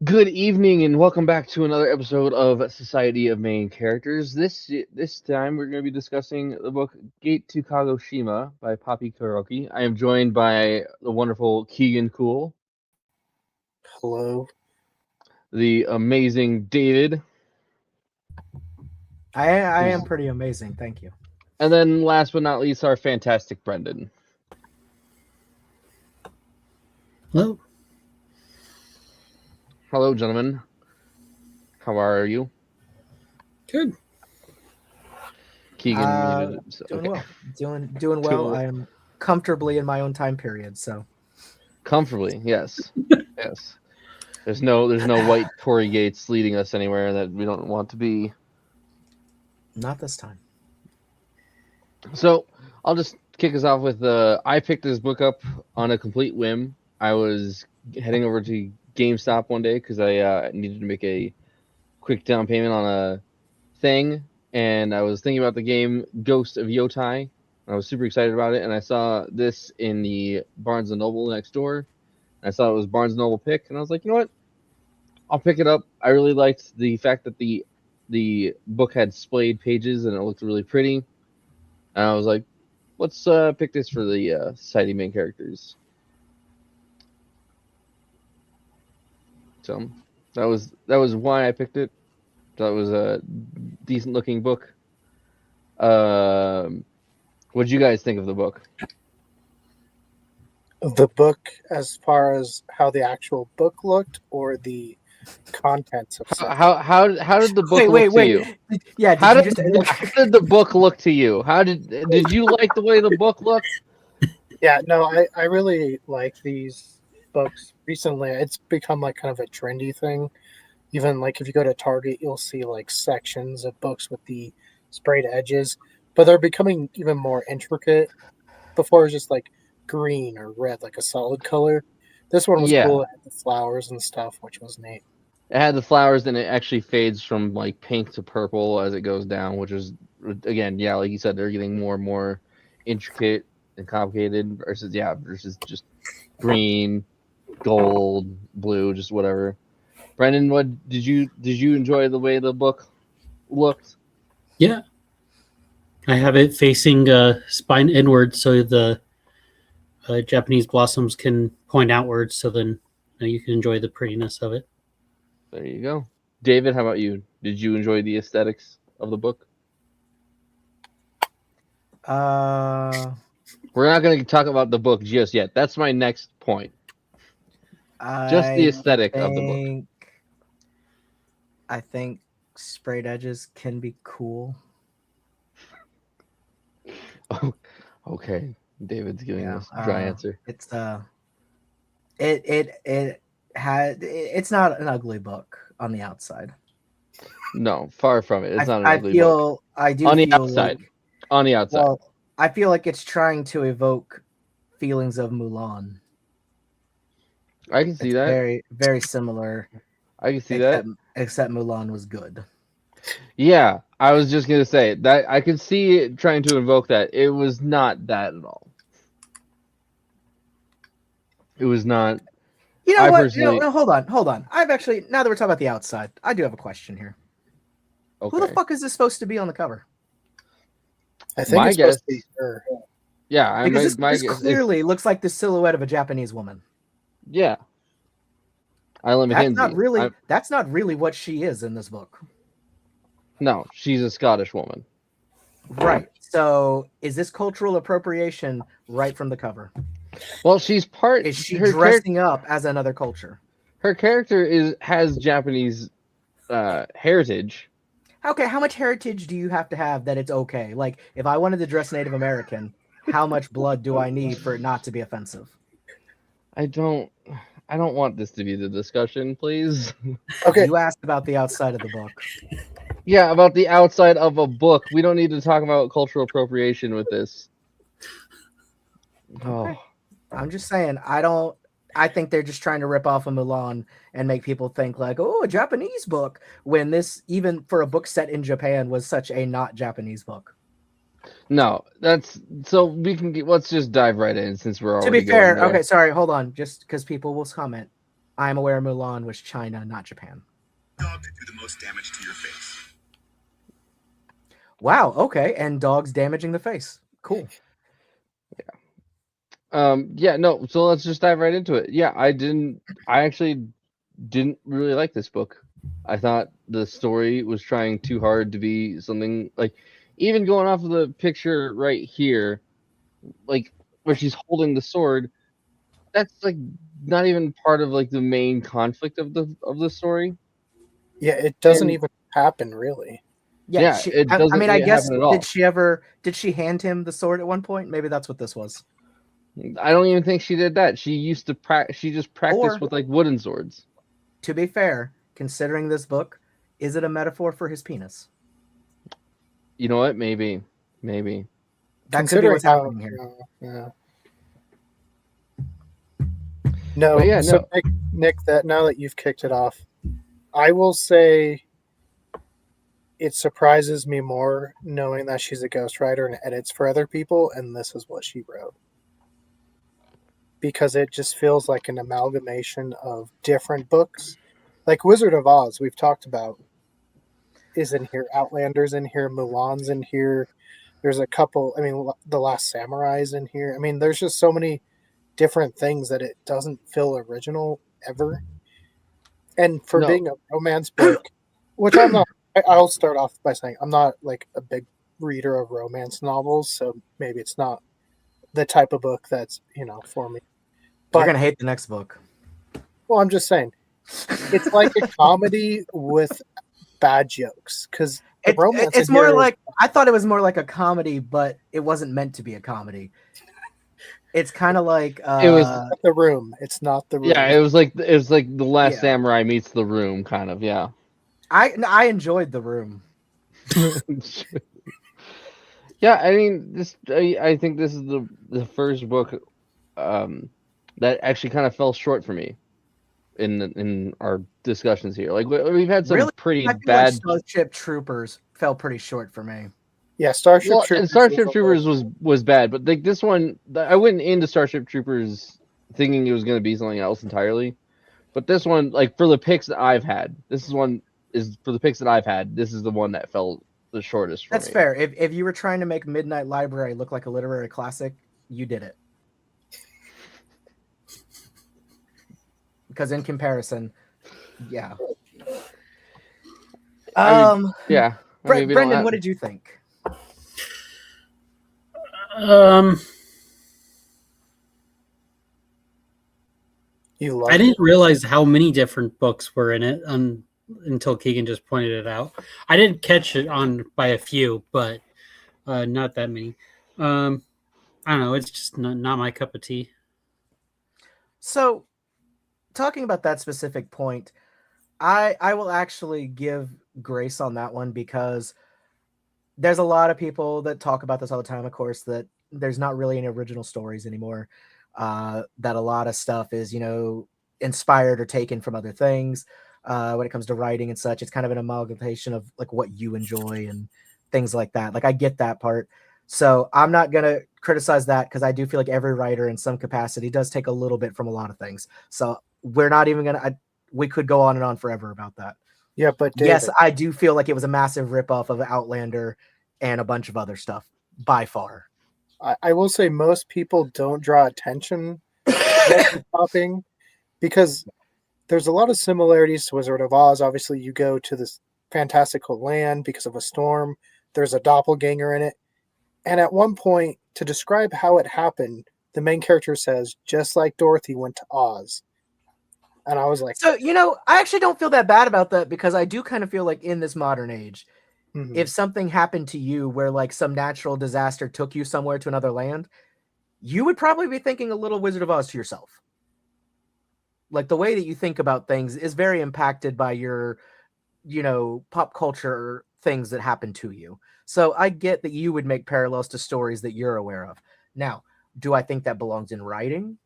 Good evening and welcome back to another episode of Society of Main Characters. This time we're going to be discussing the book Gate to Kagoshima by Poppy Kuroki. I am joined by the wonderful Keegan Cool, Hello. the amazing David, I am who's, pretty amazing, thank you. and then last but not least our fantastic Brenden. Hello. Hello, gentlemen. How are you? Good. Keegan muted himself. Doing Okay. well. Doing well. Doing- I am comfortably in my own time period, so Comfortably, yes, yes. There's no white Tory gates leading us anywhere that we don't want to be. not this time. So I'll just kick us off with I picked this book up on a complete whim. I was heading over to GameStop one day because I needed to make a quick down payment on a thing, and I was thinking about the game Ghost of Yotai. I was super excited about it, and I saw this in the Barnes and Noble next door. I saw it was Barnes and Noble pick, and I was like, you know what? I'll pick it up. I really liked the fact that the book had splayed pages and it looked really pretty. And I was like, let's pick this for the Society main characters. So that was why I picked it. That was a decent looking book. What did you guys think of the book? The book, as far as how the actual book looked, or the contents of something? How did the book look to you? Yeah, How did did, you just how did the book look to you? How did you like the way the book looked? Yeah, no, I really like these books. Recently, it's become like kind of a trendy thing. Even like if you go to Target, you'll see like sections of books with the sprayed edges, but they're becoming even more intricate. Before it was just like green or red, like a solid color. This one was Yeah. cool. It had the flowers and stuff, which was neat. It had the flowers, and it actually fades from like pink to purple as it goes down, which is again, yeah, like you said, they're getting more and more intricate and complicated versus just green, gold, blue, just whatever. Brenden, what did you enjoy the way the book looked? Yeah. I have it facing spine inward so the Japanese blossoms can point outwards, so then you can enjoy the prettiness of it. There you go. David, how about you? Did you enjoy the aesthetics of the book? We're not going to talk about the book just yet. That's my next point. Just the aesthetic of the book. I think sprayed edges can be cool. Oh, okay. David's giving us a dry answer. It's it's not an ugly book on the outside. No, far from it. It's not an I ugly feel book. I do On the feel outside. like, On the outside. well, I feel like it's trying to evoke feelings of Mulan. I can see It's that. very, very similar. I can see that. Except Mulan was good. Yeah, I was just gonna say that I could see it trying to invoke that. It was not that at all. It was not. You know I what? personally- No, hold on. I've actually, now that we're talking about the outside, I do have a question here. Okay. Who the fuck is this supposed to be on the cover? I think My it's supposed guess- to be her. Yeah, Because my this guess is- clearly looks like the silhouette of a Japanese woman. yeah. Isla McKenzie. That's not really what she is in this book. No, she's a Scottish woman. Right. So is this cultural appropriation right from the cover? Well, she's part. Is she her dressing up as another culture? Her character has Japanese heritage. Okay, how much heritage do you have to have that it's okay? Like, if I wanted to dress Native American, how much blood do I need for it not to be offensive? I don't want this to be the discussion, please. Okay, You asked about the outside of the book. Yeah, about the outside of a book. We don't need to talk about cultural appropriation with this. Oh, I'm just saying, I think they're just trying to rip off a Mulan and make people think like, oh, a Japanese book, when this, even for a book set in Japan, was such a not Japanese book. no, that's so let's just dive right in since we're already To be fair, going there. okay, sorry, hold on, just because people will comment. I am aware Mulan was China, not Japan. Dog could do the most damage to your face. Wow. Okay, and dogs damaging the face. Cool. Yeah, no, so let's just dive right into it. Yeah, I actually didn't really like this book. I thought the story was trying too hard to be something like, even going off of the picture right here, like where she's holding the sword, that's like not even part of like the main conflict of the story. Yeah, it doesn't And- even happen really. Yeah. It I doesn't mean, I really guess happen at all. did she hand him the sword at one point? Maybe that's what this was. I don't even think she did that. She used to she just practiced Or- with like wooden swords. To be fair, considering this book, is it a metaphor for his penis? You know what? Maybe. That could be Considering what's how, happening here. yeah. No, But yeah, so Nick, that now that you've kicked it off, I will say it surprises me more knowing that she's a ghostwriter and edits for other people, and this is what she wrote. Because it just feels like an amalgamation of different books. Like Wizard of Oz, we've talked about, is in here. Outlander's in here. Mulan's in here. There's a couple, I mean, The Last Samurai's in here. I mean, there's just so many different things that it doesn't feel original ever. And for being a romance book, which I'm not, I'll start off by saying I'm not like a big reader of romance novels, so maybe it's not the type of book that's, for me. But You're gonna hate the next book. well, I'm just saying, it's like a comedy with bad jokes because romance. It's more like, I thought it was more like a comedy, but it wasn't meant to be a comedy. It's kind of like It was The Room. It's not The Room. Yeah, it was like The Last Yeah. Samurai meets The Room, kind of. Yeah. I enjoyed The Room. Yeah, I mean, I think this is the first book that actually kind of fell short for me in our discussions here. Like we've had some pretty I feel bad. like Starship Troopers fell pretty short for me. Yeah, Starship Well, Troopers. and Starship Troopers was bad, but like this one, I went into Starship Troopers thinking it was going to be something else entirely. But this one, like for the picks that I've had, this is the one that fell the shortest for me. That's fair. If you were trying to make Midnight Library look like a literary classic, you did it. Because in comparison, yeah. Yeah. Brenden, what did you think? You I didn't realize how many different books were in it until Keegan just pointed it out. I didn't catch it on by a few, but not that many. I don't know. It's just not my cup of tea. So, talking about that specific point, I will actually give grace on that one because there's a lot of people that talk about this all the time, of course, that there's not really any original stories anymore. That a lot of stuff is, inspired or taken from other things. When it comes to writing and such, it's kind of an amalgamation of like what you enjoy and things like that. Like I get that part. So I'm not going to criticize that because I do feel like every writer in some capacity does take a little bit from a lot of things. So we're not even going to, we could go on and on forever about that. Yeah, but David, yes, I do feel like it was a massive ripoff of Outlander and a bunch of other stuff by far. I will say most people don't draw attention to popping because there's a lot of similarities to Wizard of Oz. Obviously, you go to this fantastical land because of a storm. There's a doppelganger in it. And at one point, to describe how it happened, the main character says, just like Dorothy went to Oz. And I was like... So, I actually don't feel that bad about that because I do kind of feel like in this modern age, if something happened to you where like some natural disaster took you somewhere to another land, you would probably be thinking a little Wizard of Oz to yourself. Like the way that you think about things is very impacted by your, pop culture things that happen to you. So I get that you would make parallels to stories that you're aware of. Now, do I think that belongs in writing?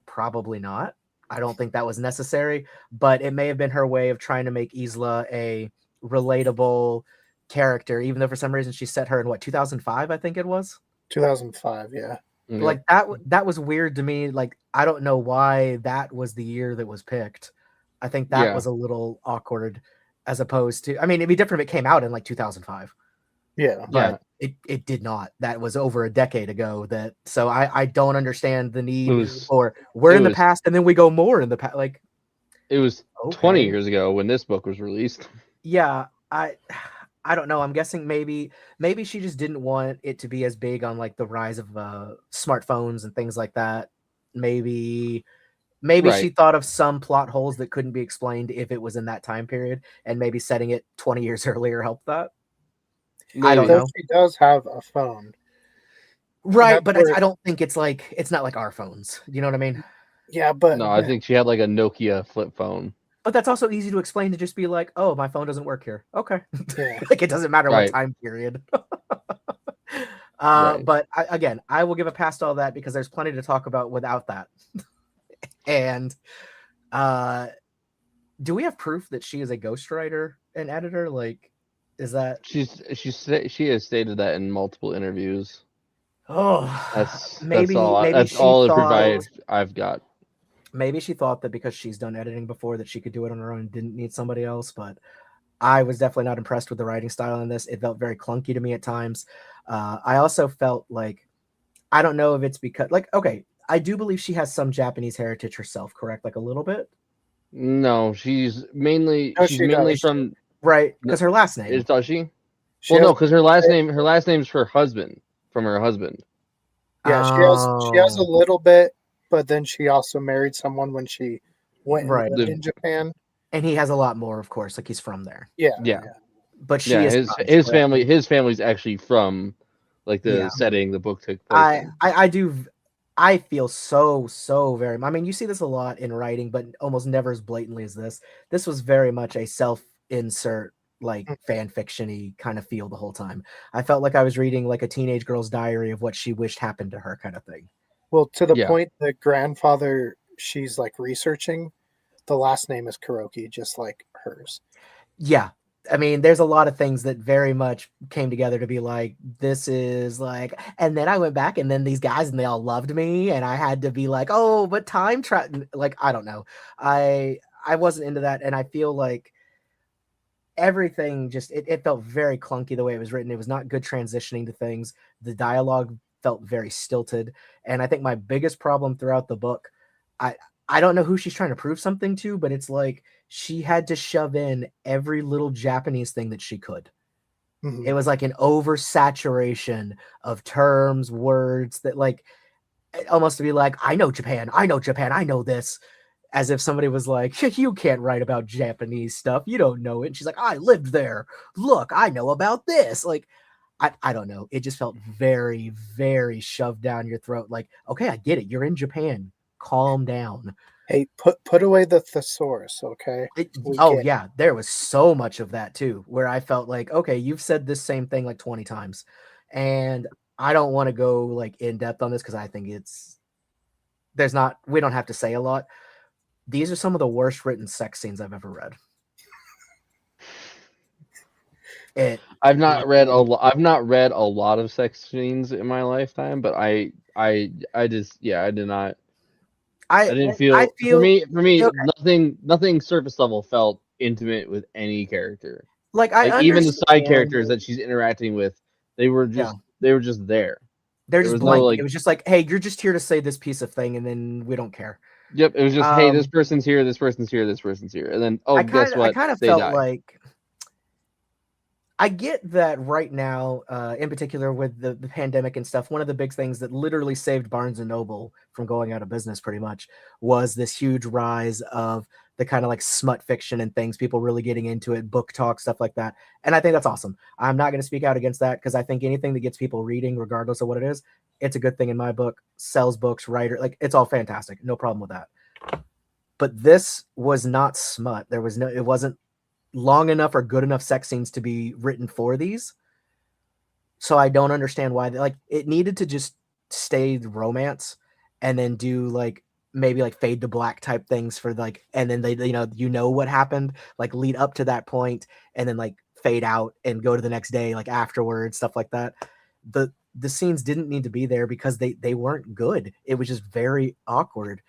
Probably not. I don't think that was necessary, but it may have been her way of trying to make Isla a relatable character, even though for some reason she set her in 2005, I think it was? 2005, yeah. Yep. Like that was weird to me. Like I don't know why that was the year that was picked. I think that Yeah. was a little awkward, as opposed to. I mean, it'd be different if it came out in like 2005, Yeah. but it did not. That was over a decade ago. So I don't understand the It need was for we're it in the was past and then we go more in the past. Like it was 20 okay, years ago when this book was released. yeah, I don't know. I'm guessing maybe she just didn't want it to be as big on like the rise of smartphones and things like that. Maybe she Right. thought of some plot holes that couldn't be explained if it was in that time period, and maybe setting it 20 years earlier helped that. I don't Maybe. Though know. she does have a phone. Right, that's but where- I don't think it's not like our phones. You know what I mean? Yeah, but No, I think she had like a Nokia flip phone. But that's also easy to explain, to just be like, "Oh, my phone doesn't work here." Okay, yeah. like it doesn't matter what Right. time period. Right. But again, I will give a pass to all that because there's plenty to talk about without that. And do we have proof that she is a ghostwriter and editor? Like, is that She has stated that in multiple interviews. That's maybe all. maybe That's she all the thought proof I've got. maybe she thought that because she's done editing before that she could do it on her own and didn't need somebody else. But I was definitely not impressed with the writing style in this. It felt very clunky to me at times. I also felt like, I don't know if it's because, like, okay, I do believe she has some Japanese heritage herself, correct? Like a little bit, No, she's mainly No, she's she mainly does. from. right? Because her last name. Does she? She Well, has, no, because her last name's her husband, from her husband. yeah, she has a Oh, little bit, but then she also married someone when she went and right. lived in Japan. And he has a lot more, of course. Like he's from there, Yeah, Yeah, but she yeah. is His not, his correct? family his family's actually from, like, the Yeah. setting the book took place in. I do. I feel so very. I mean, you see this a lot in writing, but almost never as blatantly as this. This was very much a self-insert, like fan fiction-y kind of feel the whole time. I felt like I was reading like a teenage girl's diary of what she wished happened to her, kind of thing. Well, to the Yeah. point the grandfather she's like researching, the last name is Kuroki, just like hers. Yeah. I mean, there's a lot of things that very much came together to be like, this is like, and then I went back and then these guys and they all loved me and I had to be like, oh, but time travel, like, I don't know. I wasn't into that. And I feel like everything just, it felt very clunky the way it was written. It was not good transitioning to things. The dialogue felt very stilted. And I think my biggest problem throughout the book, I don't know who she's trying to prove something to, but it's like she had to shove in every little Japanese thing that she could. Mhm. It was like an oversaturation of terms, words that, like, almost to be like, I know Japan, I know this. As if somebody was like, you can't write about Japanese stuff. You don't know it. And she's like, I lived there. Look, I know about this. Like, I don't know. It just felt very, very shoved down your throat. Like, okay, I get it. You're in Japan. Calm down. Hey, put away the thesaurus, okay? We get- Yeah, there was so much of that too, where I felt like, okay, you've said this same thing like 20 times. And I don't want to go like in depth on this because I think we don't have to say a lot. These are some of the worst written sex scenes I've ever read. I've not read a lot of sex scenes in my lifetime, but I did not. I didn't feel. I feel For me, okay. nothing surface level felt intimate with any character. Like I Like, even the side understand, characters that she's interacting with, they were just there. they're There just was blank. no, like, It was just like, hey, you're just here to say this piece of thing, and then we don't care. yep, it was just, hey, this person's here, this person's here, this person's here, and then, oh, guess what? I kind of They felt die. like, I get that right now, in particular with the pandemic and stuff, one of the big things that literally saved Barnes and Noble from going out of business pretty much was this huge rise of the kind of like smut fiction and things, people really getting into it, book talk, stuff like that. And I think that's awesome. I'm not going to speak out against that because I think anything that gets people reading, regardless of what it is, it's a good thing in my book. Sells books, writer, like, it's all fantastic. No problem with that. But this was not smut. It wasn't long enough or good enough sex scenes to be written for these. So I don't understand why it needed to just stay romance and then do like maybe like fade to black type things for like, and then they, what happened, like lead up to that point and then like fade out and go to the next day, like afterwards, stuff like that. the scenes didn't need to be there because they weren't good. It was just very awkward.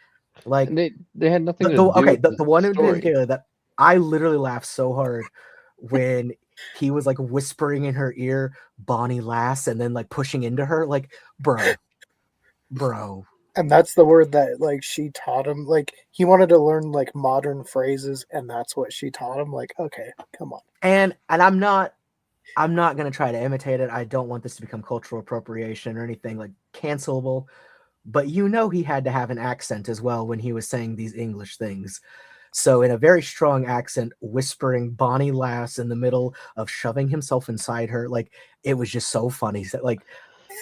Like And they had nothing to the do with the one in story. particular that I literally laughed so hard when he was like whispering in her ear, Bonnie Lass, and then like pushing into her, like, bro. And that's the word that like she taught him. Like he wanted to learn like modern phrases, and that's what she taught him. Like, okay, come on. And I'm not gonna try to imitate it. I don't want this to become cultural appropriation or anything like cancelable. But you know he had to have an accent as well when he was saying these English things. So in a very strong accent, whispering Bonnie Lass in the middle of shoving himself inside her, like it was just so funny. So, like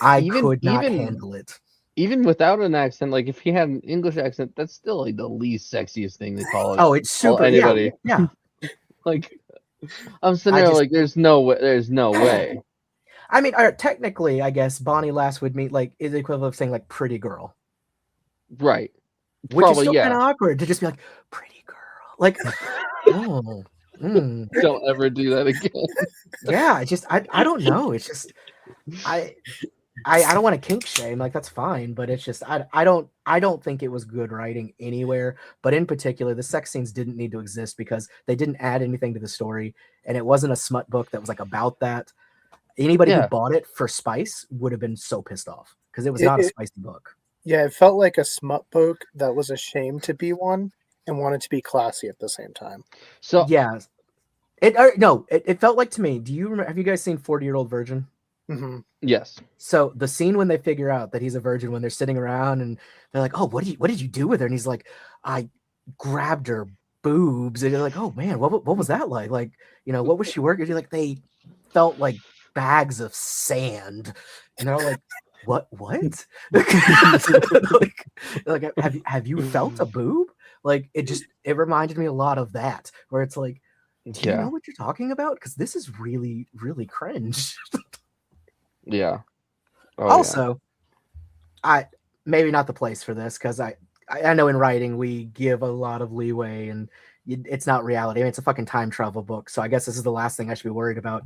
I could not handle it. Even without an accent, like if he had an English accent, that's still like the least sexiest thing to call it. Oh, it's super. Anybody. Yeah. Like I'm sitting there like there's no way. I mean, technically, I guess Bonnie Lass would mean like is the equivalent of saying like pretty girl. Right. Which is still kind of awkward to just be like pretty girl. Like oh. Don't ever do that again. Yeah, I don't know. It's just I don't want to kink shame, like that's fine, but it's just I don't think it was good writing anywhere. But in particular, the sex scenes didn't need to exist because they didn't add anything to the story, and it wasn't a smut book that was like about that. Anybody who bought it for spice would have been so pissed off because it was not a spicy book. Yeah, it felt like a smut book that was ashamed to be one and wanted to be classy at the same time. So yeah, it felt like to me. Do you remember? Have you guys seen 40-Year-Old Virgin? Mm-hmm. Yes. So the scene when they figure out that he's a virgin, when they're sitting around and they're like, "Oh, what did you do with her?" And he's like, "I grabbed her boobs." And they're like, "Oh man, what was that like? Like, what was she working?" Like they felt like bags of sand, and they're all like, "What? like, have you felt a boob?" Like it reminded me a lot of that, where it's like, do you know what you're talking about? Because this is really, really cringe. Yeah. Oh, also, I maybe not the place for this because I know in writing we give a lot of leeway and it's not reality. I mean, it's a fucking time travel book, so I guess this is the last thing I should be worried about.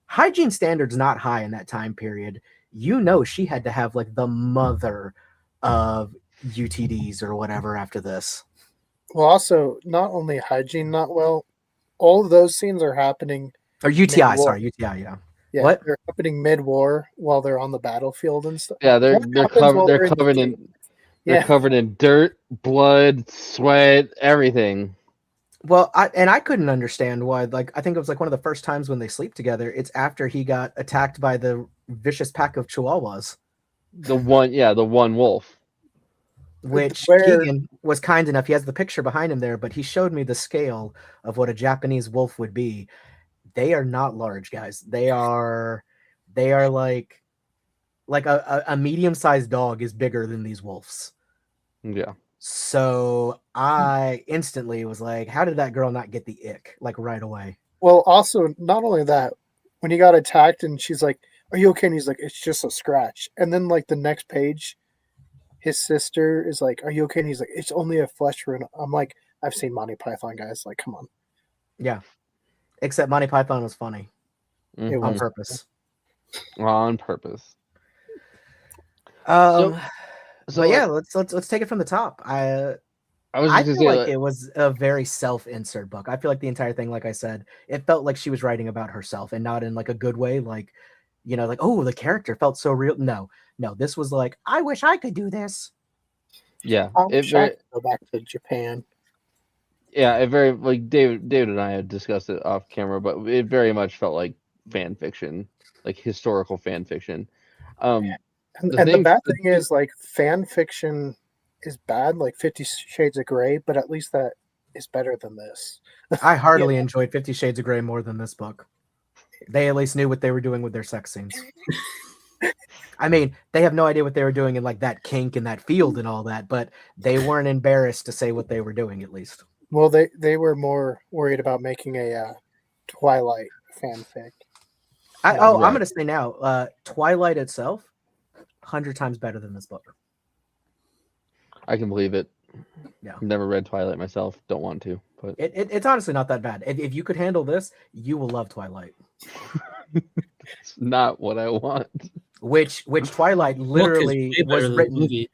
Hygiene standards not high in that time period. She had to have like the mother of UTDs or whatever after this. Well, also not only hygiene not well, all of those scenes are happening. Or UTI, sorry, UTI, yeah. Yeah, what? They're happening mid-war while they're on the battlefield and stuff. Yeah, they're covered in dirt, blood, sweat, everything. Well, I couldn't understand why. Like, I think it was like one of the first times when they sleep together. It's after he got attacked by the vicious pack of chihuahuas. The one wolf. Which Keegan was kind enough. He has the picture behind him there, but he showed me the scale of what a Japanese wolf would be. They are not large, guys. They are like a medium-sized dog is bigger than these wolves. Yeah. So I instantly was like, how did that girl not get the ick like right away? Well, also, not only that, when he got attacked and she's like, "Are you okay?" And he's like, "It's just a scratch." And then like the next page, his sister is like, "Are you okay?" And he's like, "It's only a flesh wound." I'm like, I've seen Monty Python, guys. Like, come on. Yeah. Except Monty Python was funny. Mm-hmm. On purpose. On purpose. But yeah, let's take it from the top. I feel like it was a very self-insert book. I feel like the entire thing, like I said, it felt like she was writing about herself and not in like a good way. Like, like, oh, the character felt so real. No, this was like, I wish I could do this. Yeah. I wish I could go back to Japan. Yeah, it very like David and I had discussed it off camera, but it very much felt like fan fiction, like historical fan fiction. And the bad thing is like fan fiction is bad, like 50 Shades of Grey, but at least that is better than this. I heartily enjoyed 50 Shades of Grey more than this book. They at least knew what they were doing with their sex scenes. I mean, they have no idea what they were doing in like that kink and that field and all that, but they weren't embarrassed to say what they were doing at least. Well, they were more worried about making a Twilight fanfic. I'm going to say now, Twilight itself, 100 times better than this book. I can believe it. Yeah, I've never read Twilight myself. Don't want to, but it's honestly not that bad. If you could handle this, you will love Twilight. It's not what I want. which Twilight Book is literally way better was than the written. movie.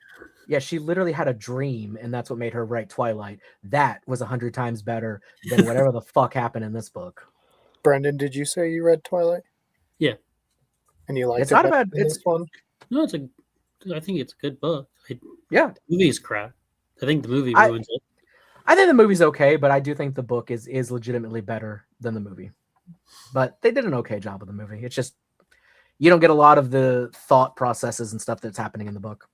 Yeah, she literally had a dream, and that's what made her write Twilight. That was 100 times better than whatever the fuck happened in this book. Brenden, did you say you read Twilight? Yeah. And you liked It's it not a better bad. than It's this one? No, I think it's a good book. yeah. The movie is crap. I think the movie I- ruins it. I think the movie's okay, but I do think the book is legitimately better than the movie. But they did an okay job of the movie. It's just you don't get a lot of the thought processes and stuff that's happening in the book.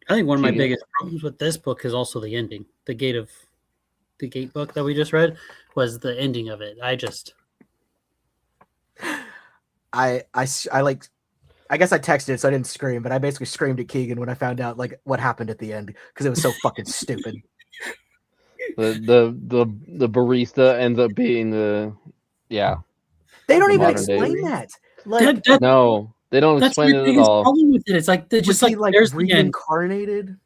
I think one of my Keegan. biggest problems with this book is also the ending. The Gate book that we just read was the ending of it. I guess I guess I texted it, so I didn't scream, but I basically screamed at Keegan when I found out like what happened at the end because it was so fucking stupid. The barista ends up being the They don't The even modern day. explain that. Like, no, they don't that's explain my it at biggest all. problem with it. It's like they're was just he like like there's the end. reincarnated?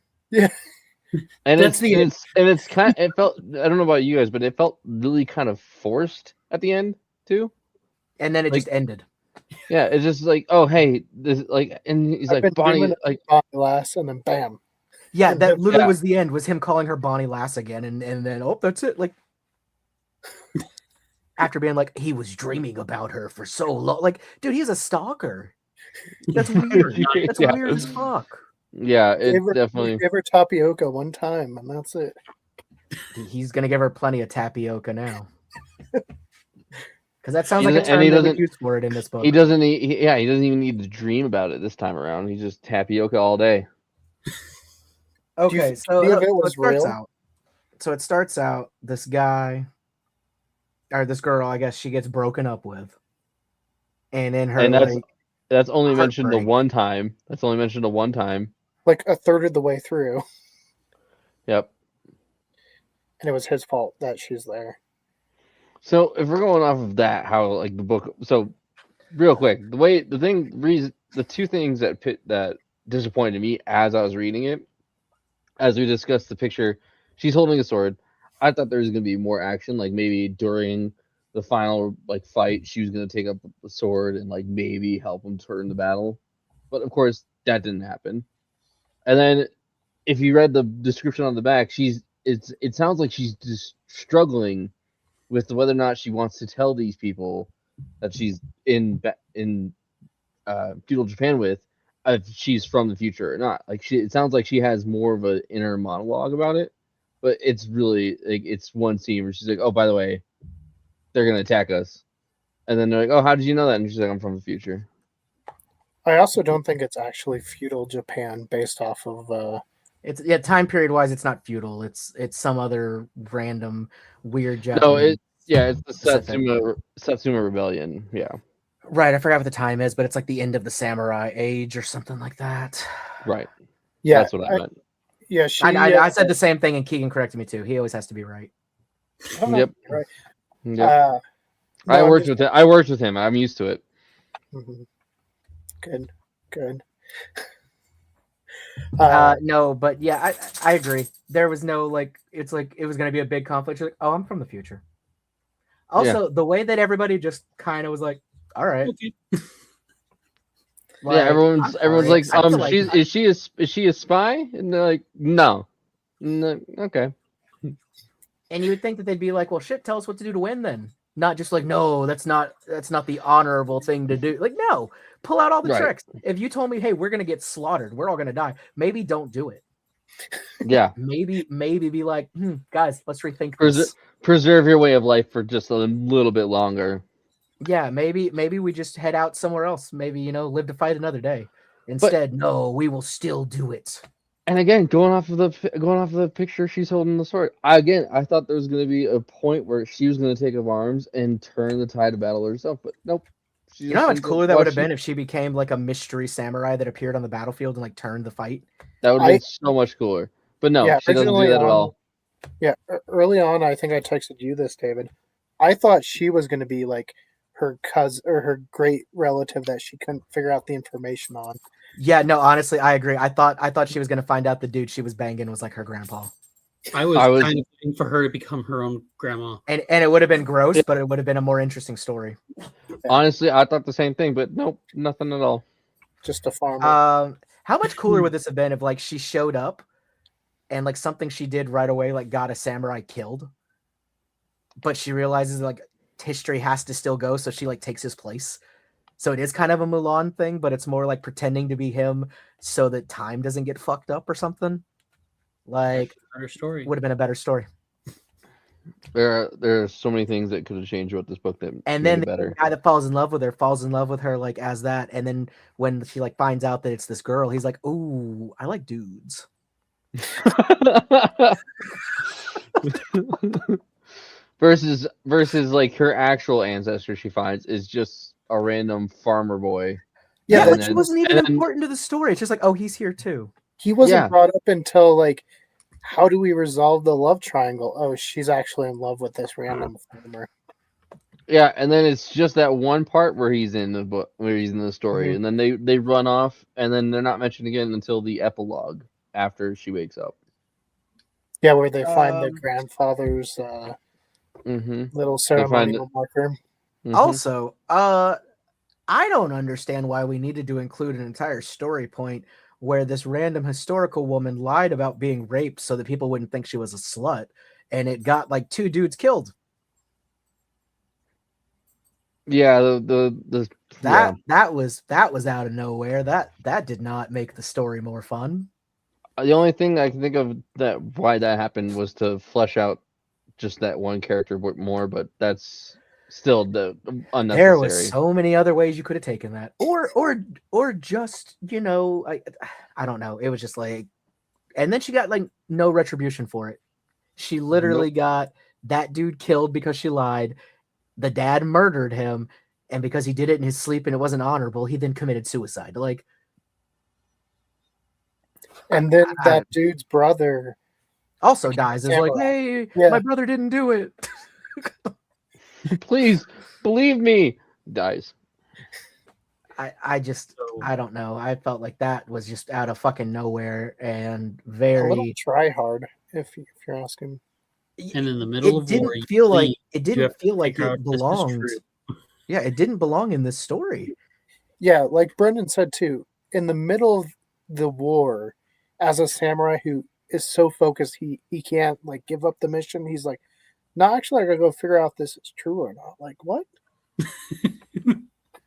And That's it's kind. It felt. I don't know about you guys, but it felt really kind of forced at the end too. And then it Like- just ended. Yeah, it's just like, oh hey, this like, and he's I've been like Bonnie, dreaming of like Bonnie Lass, and then bam. Yeah, And that then- literally Yeah. was the end. Was him calling her Bonnie Lass again, and then that's it. Like after being like he was dreaming about her for so long. Like, dude, he's a stalker. That's weird. That's Yeah. weird as fuck. Yeah, it Gave her- definitely. gave her tapioca one time, and that's it. He's gonna give her plenty of tapioca now. Because that sounds He like a doesn't- and term he they would doesn't- use for it in this book. He doesn't need. He doesn't even need to dream about it this time around. He's just tapioca all day. Okay, Do so, you think it so was it starts real? out. So it starts out. This guy, or this girl, I guess she gets broken up with, and in her And that's like, that's only mentioned the heartbreak. one time. That's only mentioned the one time. Like a third of the way through, Yep. and it was his fault that she's there. So if we're going off of that, how like the book, so real quick, the two things that disappointed me as I was reading it, as we discussed the picture, she's holding a sword. I thought there was gonna be more action, like maybe during the final like fight, she was gonna take up the sword and like maybe help him turn the battle, but of course that didn't happen. And then if you read the description on the back, it sounds like she's just struggling with whether or not she wants to tell these people that she's in feudal Japan with if she's from the future or not. Like it sounds like she has more of an inner monologue about it, but it's really like it's one scene where she's like, "Oh, by the way, they're gonna attack us," and then they're like, "Oh, how did you know that?" And she's like, "I'm from the future." I also don't think it's actually feudal Japan based off of. it's time period wise, it's not feudal. It's some other random weird No, Japanese. it's the Specific. Satsuma Rebellion. Yeah, Right, I forgot what the time is, but it's like the end of the samurai age or something like that. right. Yeah, That's what I meant. yeah. She. I said the same thing, and Keegan corrected me too. He always has to be right. I don't know, Yep. Right. Yep. No, I I'm worked just- with him. I worked with him. I'm used to it. Mhm. Good. Good. No, but yeah, I agree. There was no like, it's like it was going to be a big conflict. You're like, oh, I'm from the future. Also, the way that everybody just kind of was like, all right. Okay. Like, Yeah, everyone's like, I feel like- is she a spy? And they're like, no, okay. And you would think that they'd be like, well, shit, tell us what to do to win then. Not just like, no, that's not the honorable thing to do. Like, no, pull out all the Right. tricks. If you told me, hey, we're gonna get slaughtered, we're all gonna die, maybe don't do it. Yeah, Maybe be like, guys, let's rethink Preser- this. preserve your way of life for just a little bit longer. Yeah, maybe we just head out somewhere else. Maybe, live to fight another day. Instead, no, we will still do it. And again, going off of the picture, she's holding the sword. I thought there was going to be a point where she was going to take up arms and turn the tide of battle herself, but nope. She You know how just much cooler that would have been if she became like a mystery samurai that appeared on the battlefield and like turned the fight. That would have been so much cooler. But no, Yeah, she doesn't do originally that at on- all. Yeah, early on, I think I texted you this, David. I thought she was going to be like her cousin or her great relative that she couldn't figure out the information on. Yeah, no, honestly, I agree. I thought she was gonna find out the dude she was banging was like her grandpa. I was I was- kind of waiting for her to become her own grandma. And it would have been gross, but it would have been a more interesting story. Honestly, I thought the same thing, but nope, nothing at all. Just a farmer. How much cooler would this have been if like she showed up and like something she did right away like got a samurai killed, but she realizes like history has to still go, so she like takes his place. So it is kind of a Mulan thing, but it's more like pretending to be him so that time doesn't get fucked up or something. Like, Better story. would have been a better story. There are so many things that could have changed with this book that And made then it better. the guy that falls in love with her like as that, and then when she like finds out that it's this girl, he's like, "Ooh, I like dudes." versus like her actual ancestor she finds is just a random farmer boy. Yeah, And but she then- wasn't even and then- important to the story. It's just like, oh, he's here too. He wasn't Yeah. brought up until like, how do we resolve the love triangle? Oh, she's actually in love with this random farmer. Yeah, and then it's just that one part where he's in the book, where he's in the story, Mhm. and then they run off, and then they're not mentioned again until the epilogue after she wakes up. Yeah, where they find the Um, grandfather's Mm-hmm. little find ceremonial marker. Also, I don't understand why we needed to include an entire story point where this random historical woman lied about being raped so that people wouldn't think she was a slut, and it got like 2 dudes killed. Yeah, the That was out of nowhere. That did not make the story more fun. the only thing I can think of that why that happened was to flesh out just that one character more, but that's still unnecessary. There was so many other ways you could have taken that, or just I don't know. It was just like, and then she got like no retribution for it. She literally got that dude killed because she lied. The dad murdered him, and because he did it in his sleep and it wasn't honorable, he then committed suicide. Like, And then that dude's brother. also dies. It's like, Samurai. hey, Yeah. my brother didn't do it. Please believe me. Dies. I just So- I don't know. I felt like that was just out of fucking nowhere and A little very. try hard, if you're asking. And in the middle It of didn't war, you feel like leave. it You didn't have to feel like figure out it if this is belonged. true. Yeah, it didn't belong in this story. Yeah, like Brendan said too, in the middle of the war, as a samurai who is so focused he can't like give up the mission. He's like, no, actually I gotta go figure out if this is true or not. Like what?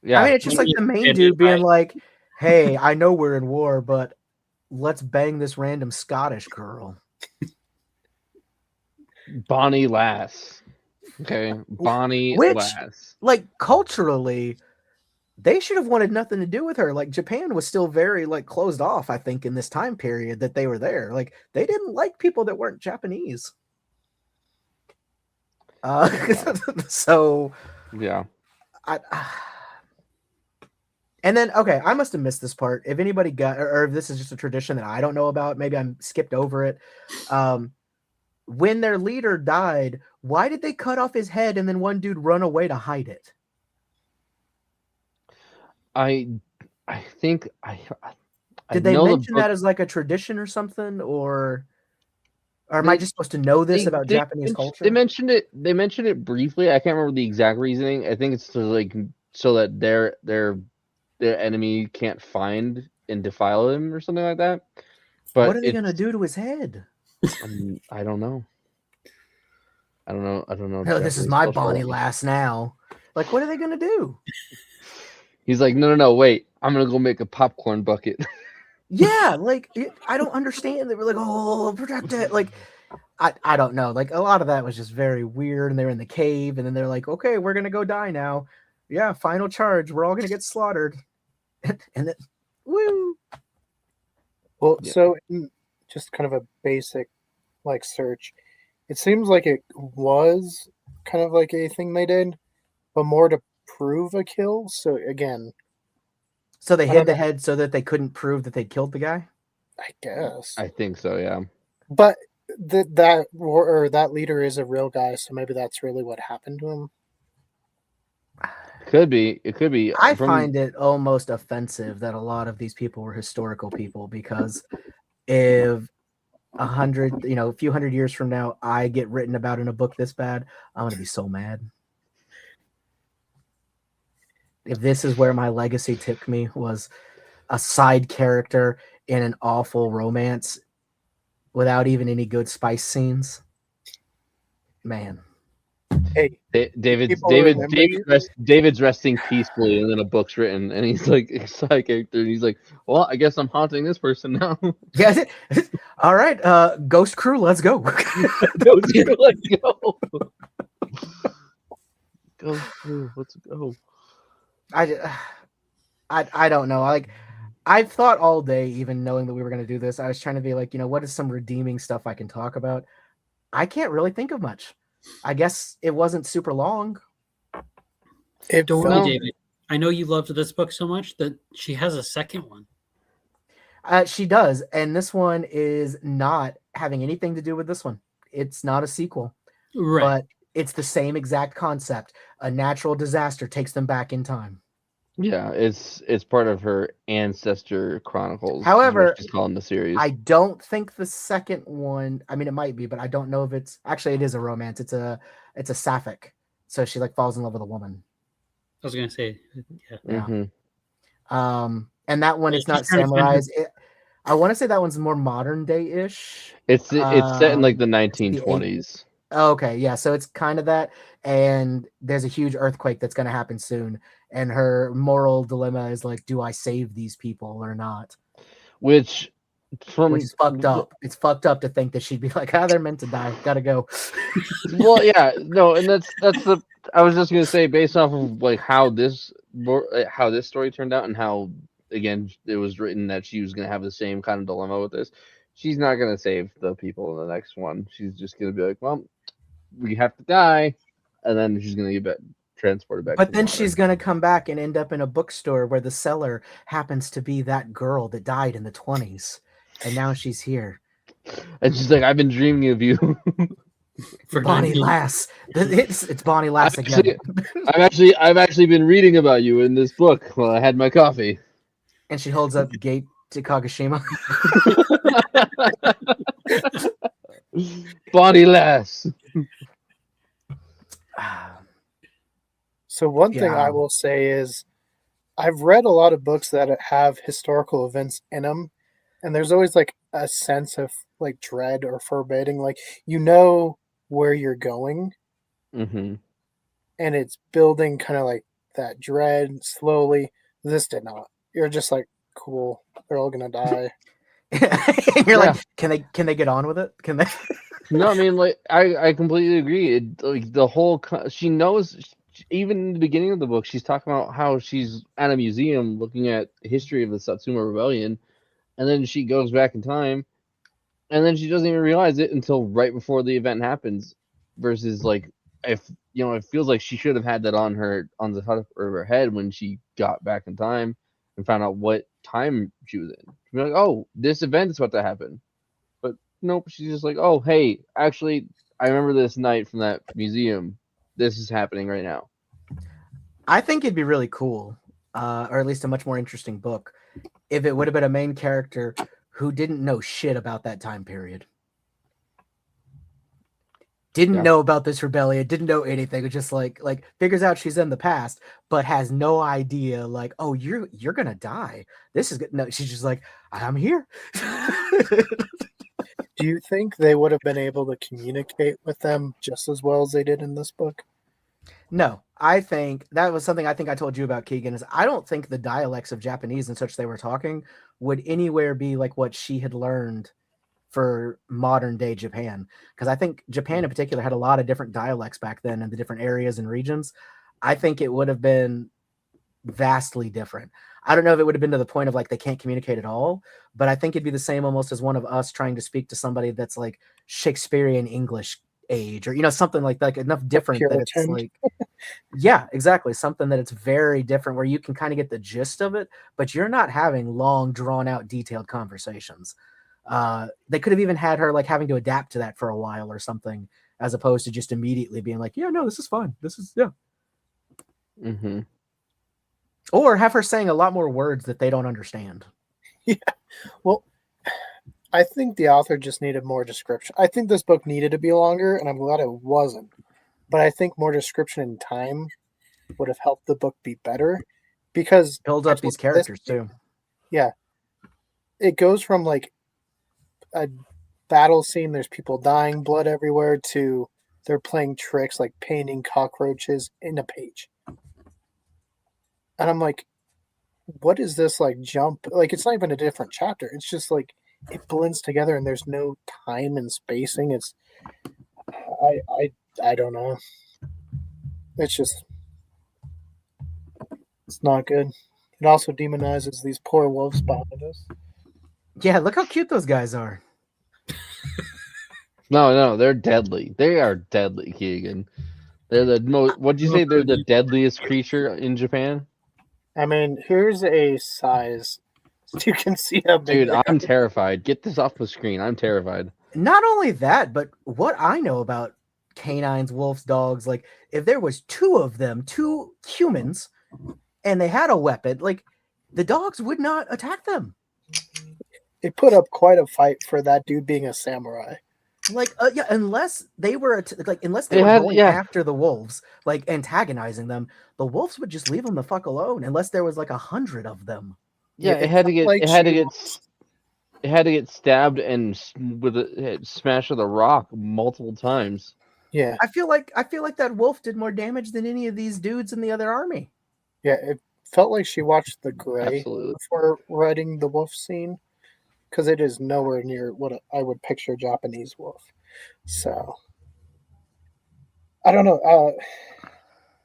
Yeah. I mean, it's just like the main Yeah, dude being right. like, "Hey, I know we're in war, but let's bang this random Scottish girl." Bonnie Lass. Okay, Bonnie Which- Lass. Like culturally, they should have wanted nothing to do with her. Like Japan was still very like closed off, I think, in this time period that they were there. Like they didn't like people that weren't Japanese. So Yeah. I and then okay, I must have missed this part. If anybody got, or if this is just a tradition that I don't know about, maybe I'm skipped over it. When their leader died, why did they cut off his head and then one dude run away to hide it? I think I Did they know the mention book- that as like a tradition or something, or am I just supposed to know this about Japanese culture? They mentioned it. They mentioned it briefly. I can't remember the exact reasoning. I think it's to like so that their enemy can't find and defile him or something like that. But What are they gonna do to his head? I don't know. I don't know. No, this is Japanese my culture. Bonnie Lass now. Like, what are they gonna do? He's like, no, wait. I'm gonna go make a popcorn bucket. Yeah, like I don't understand. They were like, "Oh, protect it!" Like, I don't know. Like a lot of that was just very weird. And they're in the cave, and then they're like, "Okay, we're gonna go die now." Yeah, final charge. We're all gonna get slaughtered. And then, woo. Well, Yeah. so just kind of a basic like search. It seems like it was kind of like a thing they did, but more to prove a kill. So again, So they I hid don't the know. head so that they couldn't prove that they killed the guy. I guess. I think so. Yeah. But that leader is a real guy, so maybe that's really what happened to him. Could be. It could be. I find it almost offensive that a lot of these people were historical people because if a few hundred years from now, I get written about in a book this bad, I'm gonna be so mad. If this is where my legacy took me, was a side character in an awful romance without even any good spice scenes, man. Hey, David's people remember you. David's resting peacefully, and then a book's written, and he's like a side character, and he's like, "Well, I guess I'm haunting this person now." Yeah. All right, Ghost Crew, let's go. Let's go. Go through. Let's go. I don't know. I've thought all day, even knowing that we were going to do this, I was trying to be like, what is some redeeming stuff I can talk about? I can't really think of much. I guess it wasn't super long. Don't No. worry, David. I know you loved this book so much that she has a second one. She does, and this one is not having anything to do with this one. It's not a sequel, Right. but it's the same exact concept. A natural disaster takes them back in time. Yeah, it's part of her Ancestor Chronicles. However, is what she's calling the series. I don't think the second one, I mean, it might be, but I don't know if it's actually, it is a romance. It's a sapphic. So she like falls in love with a woman. I was gonna say, yeah. Mm-hmm. And that one is not samurais. I want to say that one's more modern day ish. It's set in like the 1920s. Okay, yeah. So it's kind of that, and there's a huge earthquake that's going to happen soon, and her moral dilemma is like, do I save these people or not? Which is fucked up. It's fucked up to think that she'd be like, they're meant to die. Gotta go. Well, yeah, no, and that's the. I was just gonna say, based off of like how this story turned out, and how again it was written that she was gonna have the same kind of dilemma with this. She's not gonna save the people in the next one. She's just gonna be like, well, we have to die, and then she's gonna get transported back. But then she's gonna come back and end up in a bookstore where the seller happens to be that girl that died in the 20s, and now she's here. And she's like, I've been dreaming of you. For Bonnie Lass. It's Bonnie Lass again. I've actually been reading about you in this book while I had my coffee. And she holds up Gate to Kagoshima. Bonnie Lass. So one thing I will say is I've read a lot of books that have historical events in them, and there's always like a sense of like dread or foreboding, like where you're going, mm-hmm. and it's building kind of like that dread slowly. This did not. You're just like, cool, they're all gonna die. You're like, can they get on with it? Can they? No, I mean, like I completely agree. Like the whole she knows. Even in the beginning of the book, she's talking about how she's at a museum looking at the history of the Satsuma Rebellion, and then she goes back in time, and then she doesn't even realize it until right before the event happens. Versus, like, if it feels like she should have had that on the top of her head when she got back in time and found out what time she was in. She'd be like, "Oh, this event is about to happen," but nope, she's just like, "Oh, hey, actually, I remember this night from that museum. This is happening right now." I think it'd be really cool, or at least a much more interesting book, if it would have been a main character who didn't know shit about that time period. Didn't know about this rebellion, didn't know anything, just like figures out she's in the past, but has no idea, like, oh, you're gonna die. This is good. No, she's just like, I'm here. Do you think they would have been able to communicate with them just as well as they did in this book? No, I think that was something I told you about, Keegan, is I don't think the dialects of Japanese and such they were talking would anywhere be like what she had learned for modern day Japan. Because I think Japan in particular had a lot of different dialects back then in the different areas and regions. I think it would have been vastly different. I don't know if it would have been to the point of like they can't communicate at all, but I think it'd be the same almost as one of us trying to speak to somebody that's like Shakespearean English age, or something like enough different that it's like yeah, exactly, something that it's very different where you can kind of get the gist of it, but you're not having long drawn out detailed conversations. They could have even had her like having to adapt to that for a while or something, as opposed to just immediately being like, yeah, no, this is fine, this is mm-hmm. Or have her saying a lot more words that they don't understand. Yeah, well, I think the author just needed more description. I think this book needed to be longer, and I'm glad it wasn't. But I think more description and time would have helped the book be better, because Build I up told these you this, characters too. yeah, it goes from like a battle scene, there's people dying, blood everywhere, to they're playing tricks like painting cockroaches in a page. And I'm like, what is this like jump? Like, it's not even a different chapter. It's just like it blends together and there's no time and spacing. It's I don't know. It's just it's not good. It also demonizes these poor wolves behind us. Yeah, look how cute those guys are. No, they're deadly. They are deadly, Keegan. They're the most. What'd you say? They're the deadliest creature in Japan. I mean, here's a size. You can see how big Dude, they I'm are. terrified. Get this off the screen. I'm terrified. Not only that, but what I know about canines, wolves, dogs, like if there was two of them, two humans, and they had a weapon, like the dogs would not attack them. They put up quite a fight for that dude being a samurai. Like yeah, unless they were unless they They were had- going yeah. after the wolves, like antagonizing them, the wolves would just leave them the fuck alone unless there was like 100 of them. Yeah, it it had to felt get. like It had to she get. was- It had to get stabbed and with a smashed with a rock multiple times. Yeah, I feel like that wolf did more damage than any of these dudes in the other army. yeah. It felt like she watched The Gray Absolutely. before writing the wolf scene, because it is nowhere near what I would picture a Japanese wolf. So I don't know.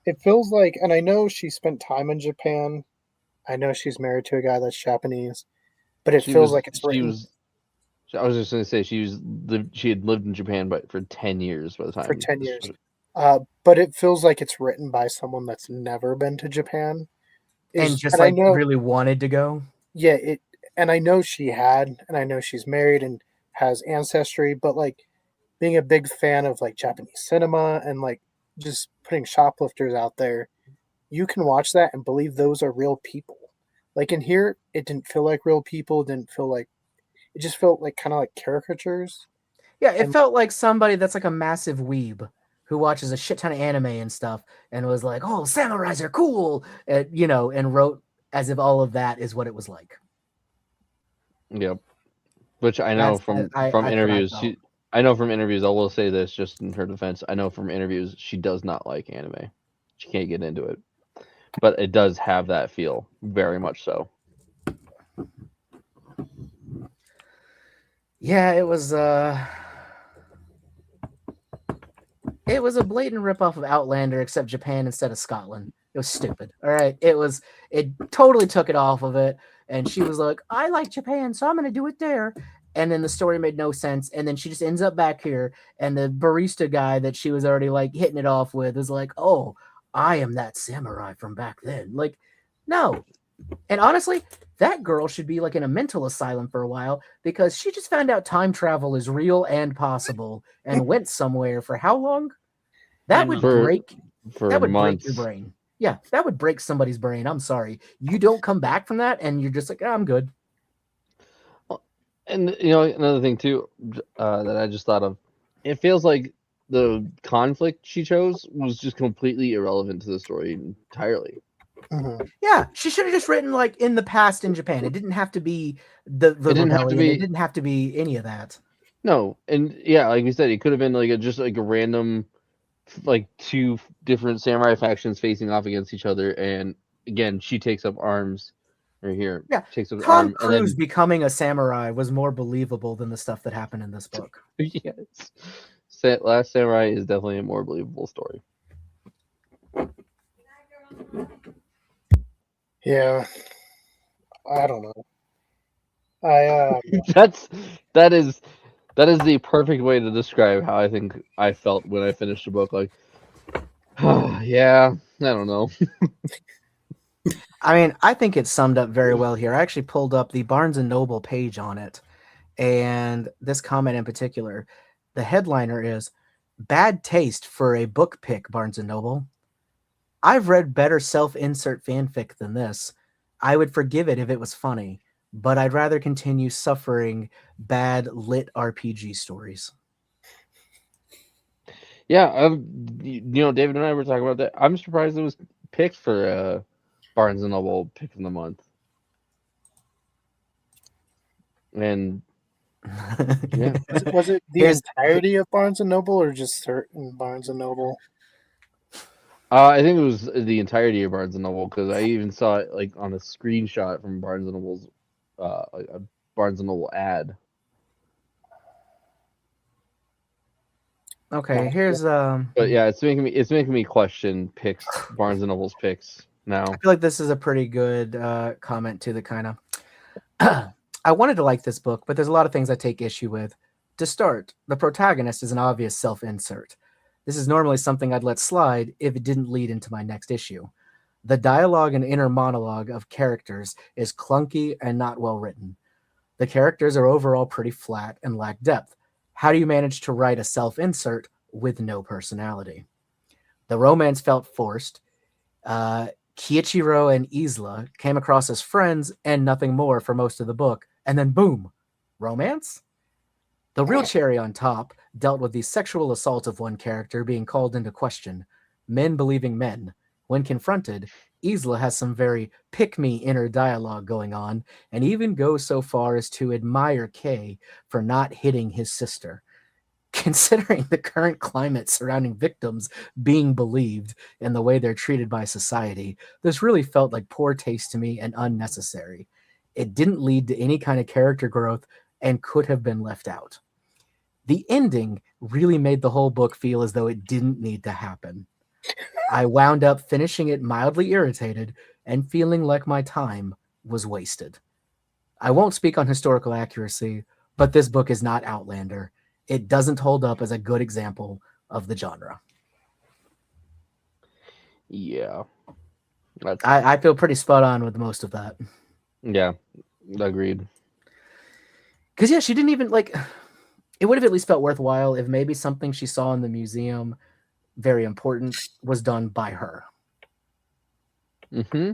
It feels like, and I know she spent time in Japan. I know she's married to a guy that's Japanese, but it feels like it's written I was just gonna say she had lived in Japan, but for 10 years by the time. for 10 years. But it feels like it's written by someone that's never been to Japan. And just I like know, really wanted to go. yeah, and I know she had, and I know she's married and has ancestry, but like being a big fan of like Japanese cinema and like just putting shoplifters out there, you can watch that and believe those are real people. Like in here, it didn't feel like real people, it just felt like kind of like caricatures. Yeah, it And- felt like somebody that's like a massive weeb who watches a shit ton of anime and stuff and was like, "Oh, samurais are cool," and wrote as if all of that is what it was like. Yep. Which I know from interviews. I know from interviews. I will say this just in her defense. I know from interviews she does not like anime. She can't get into it, but it does have that feel, very much so. Yeah, it was a blatant ripoff of Outlander, except Japan instead of Scotland. It was stupid. All right. It totally took it off of it. And she was like, I like Japan, so I'm gonna do it there. And then the story made no sense. And then she just ends up back here, and the barista guy that she was already like hitting it off with is like, oh, I am that samurai from back then. Like, no. And honestly, that girl should be like in a mental asylum for a while, because she just found out time travel is real and possible and went somewhere for how long? That would break months. your brain. Yeah, that would break somebody's brain. I'm sorry. You don't come back from that and you're just like, I'm good. And another thing too that I just thought of, it feels like the conflict she chose was just completely irrelevant to the story entirely. Mhm. Yeah, she should have just written like in the past in Japan. It didn't have to be the didn't have to rebellion. be- It didn't have to be any of that. No, and yeah, like you said, it could have been just like a random, like two different samurai factions facing off against each other, and again, she takes up arms. Right here, Yeah, takes up Tom arm, and Cruise then becoming a samurai was more believable than the stuff that happened in this book. yes, Last Samurai is definitely a more believable story. Yeah, I don't know. I that is the perfect way to describe how I think I felt when I finished the book. Like, yeah, I don't know. I mean, I think it's summed up very well here. I actually pulled up the Barnes and Noble page on it, and this comment in particular, the headliner is "Bad taste for a book pick, Barnes and Noble. I've read better self-insert fanfic than this. I would forgive it if it was funny. but I'd rather continue suffering bad lit RPG stories. Yeah, David and I were talking about that. I'm surprised it was picked for Barnes and Noble pick of the month. And yeah, Was it the Here's- entirety of Barnes and Noble or just certain Barnes and Noble? I think it was the entirety of Barnes and Noble because I even saw it like on a screenshot from Barnes and Noble's a Barnes and Noble ad. Okay, here's But yeah, it's making me question Barnes and Noble's picks now. I feel like this is a pretty good comment to the kind of I wanted to like this book, but there's a lot of things I take issue with. To start, the protagonist is an obvious self-insert. This is normally something I'd let slide if it didn't lead into my next issue. The dialogue and inner monologue of characters is clunky and not well written. The characters are overall pretty flat and lack depth. How do you manage to write a self-insert with no personality? The romance felt forced. Kiichiro and Isla came across as friends and nothing more for most of the book, and then boom, romance? The real cherry on top dealt with the sexual assault of one character being called into question, men believing men. When confronted, Isla has some very pick-me inner dialogue going on, and even goes so far as to admire Kay for not hitting his sister. Considering the current climate surrounding victims being believed and the way they're treated by society, this really felt like poor taste to me and unnecessary. It didn't lead to any kind of character growth and could have been left out. The ending really made the whole book feel as though it didn't need to happen. I wound up finishing it mildly irritated and feeling like my time was wasted. I won't speak on historical accuracy, but this book is not Outlander. It doesn't hold up as a good example of the genre. Yeah, I feel pretty spot on with most of that. Yeah, agreed. Because yeah, she didn't even like. It would have at least felt worthwhile if maybe something she saw in the museum, very important, was done by her. Mm-hmm.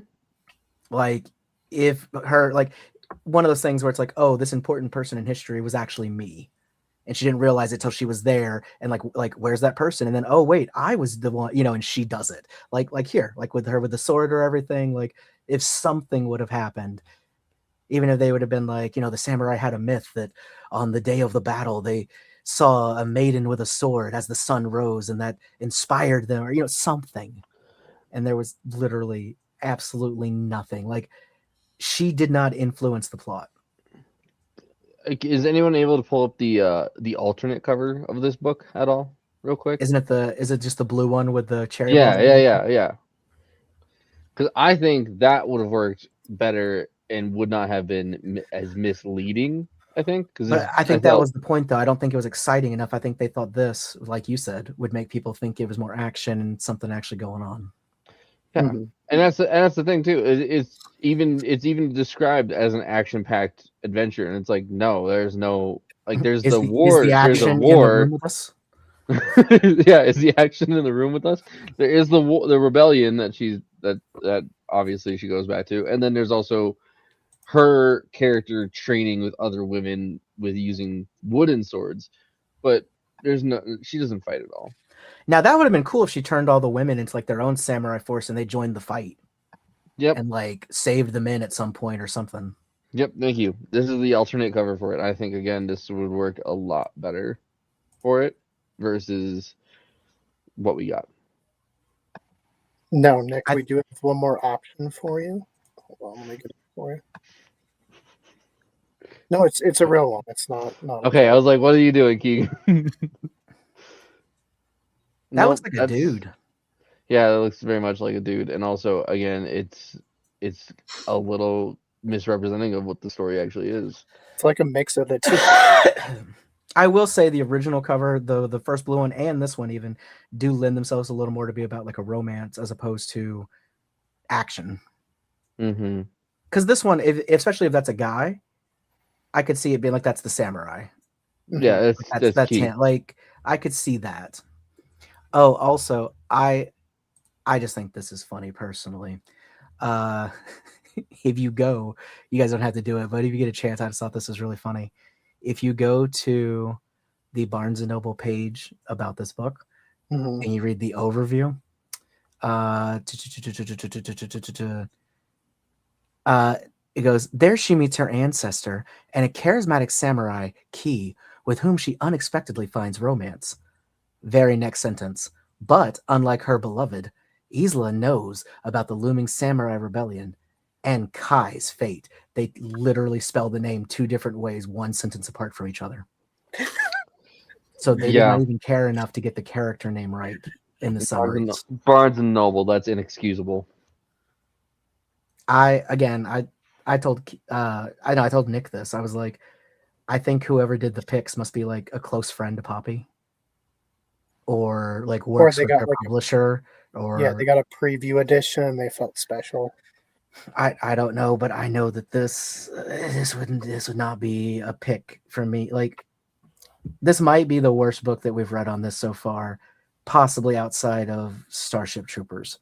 Like if her like one of those things where it's like, oh, this important person in history was actually me. And she didn't realize it till she was there and like where's that person? And then oh wait, I was the one, and she does it. Like here, like with her with the sword or everything, like if something would have happened, even if they would have been like, the samurai had a myth that on the day of the battle they saw a maiden with a sword as the sun rose and that inspired them, or something. And there was literally absolutely nothing. Like she did not influence the plot. Is anyone able to pull up the alternate cover of this book at all, real quick? Is it just the blue one with the cherry? Yeah. Because I think that would have worked better and would not have been as misleading. I think but I think that was the point, though. I don't think it was exciting enough. I think they thought this, like you said, would make people think it was more action and something actually going on. Yeah, and that's the thing too. It's even described as an action-packed adventure, and it's like no, there's no there's the war. There's a war. In the room with us? Yeah, is the action in the room with us? There is the rebellion that obviously she goes back to, and then there's also her character training with other women with using wooden swords, but she doesn't fight at all. Now that would have been cool if she turned all the women into like their own samurai force and they joined the fight. Yep. And like saved the men at some point or something. Yep, thank you. This is the alternate cover for it. I think again this would work a lot better for it versus what we got. No, Nick, we do have one more option for you. Hold on, let me get it for you. No, it's a real one. It's not. Okay, I was like, what are you doing, Keegan? That looks like a dude. Yeah, it looks very much like a dude. And also, again, it's a little misrepresenting of what the story actually is. It's like a mix of the two. I will say the original cover, the first blue one and this one even, do lend themselves a little more to be about like a romance as opposed to action. Mm-hmm. Because this one, especially if that's a guy, I could see it being like that's the samurai. Yeah, that's key. Him. Like I could see that. Oh, also, I just think this is funny personally. if you go, you guys don't have to do it, but if you get a chance, I just thought this was really funny. If you go to the Barnes and Noble page about this book Mhm. and you read the overview, it goes, there she meets her ancestor and a charismatic samurai, Ki, with whom she unexpectedly finds romance. Very next sentence. But unlike her beloved, Isla knows about the looming samurai rebellion and Kai's fate. They literally spell the name two different ways, one sentence apart from each other. So they did not even care enough to get the character name right in the summaries. Barnes and Noble, that's inexcusable. I told Nick this. I was like, I think whoever did the picks must be like a close friend to Poppy, or like works with their publisher, or they got a preview edition and they felt special. I don't know, but I know that this would not be a pick for me. Like, this might be the worst book that we've read on this so far, possibly outside of Starship Troopers.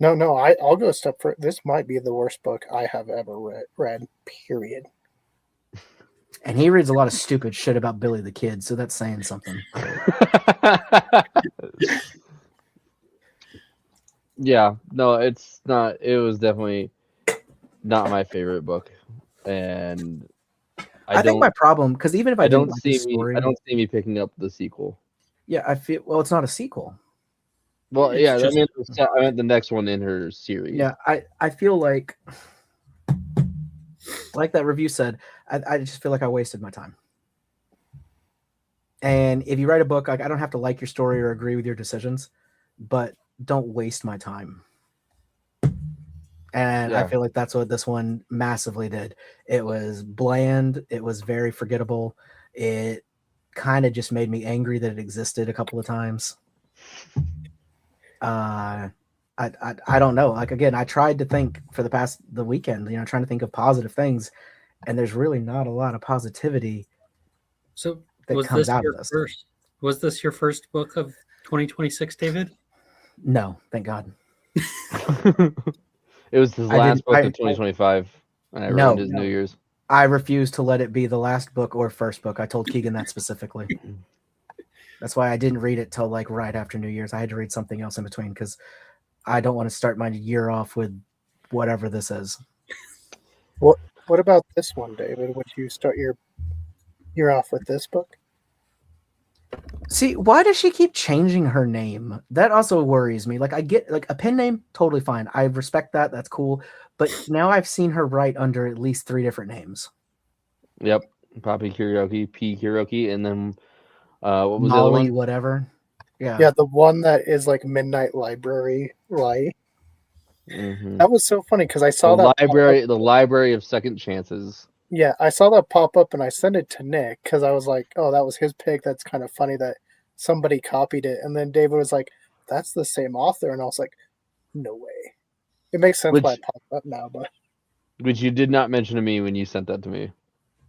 No, I'll go a step further. This might be the worst book I have ever read. Period. And he reads a lot of stupid shit about Billy the Kid, so that's saying something. Yeah, no, it's not. It was definitely not my favorite book, and I think my problem, because even if I don't like the story, I don't see me picking up the sequel. Yeah, I feel it's not a sequel. Well, yeah, I meant the next one in her series. Yeah, I feel like that review said, I just feel like I wasted my time. And if you write a book, like, I don't have to like your story or agree with your decisions, but don't waste my time. And I feel like that's what this one massively did. It was bland. It was very forgettable. It kind of just made me angry that it existed a couple of times. I don't know. Like, again, I tried to think for the weekend, trying to think of positive things, and there's really not a lot of positivity. So was this your first book of 2026, David? No, thank God. It was his last book of 2025, and I ruined his New Year's. I refuse to let it be the last book or first book. I told Keegan that specifically. That's why I didn't read it till like right after New Year's. I had to read something else in between because I don't want to start my year off with whatever this is. What about this one, David? Would you start your year off with this book? See, why does she keep changing her name? That also worries me. Like, I get, like, a pen name, totally fine. I respect that. That's cool. But now I've seen her write under at least 3 different names. Yep. Poppy Kuroki, P. Kuroki, and then what was Molly, the other one? Whatever. Yeah. Yeah, the one that is like Midnight Library Light. Mm-hmm. That was so funny because I saw the library of second chances. Yeah, I saw that pop up and I sent it to Nick because I was like, oh, that was his pick. That's kind of funny that somebody copied it. And then David was like, that's the same author. And I was like, no way. It makes sense why it popped up now, but. Which you did not mention to me when you sent that to me.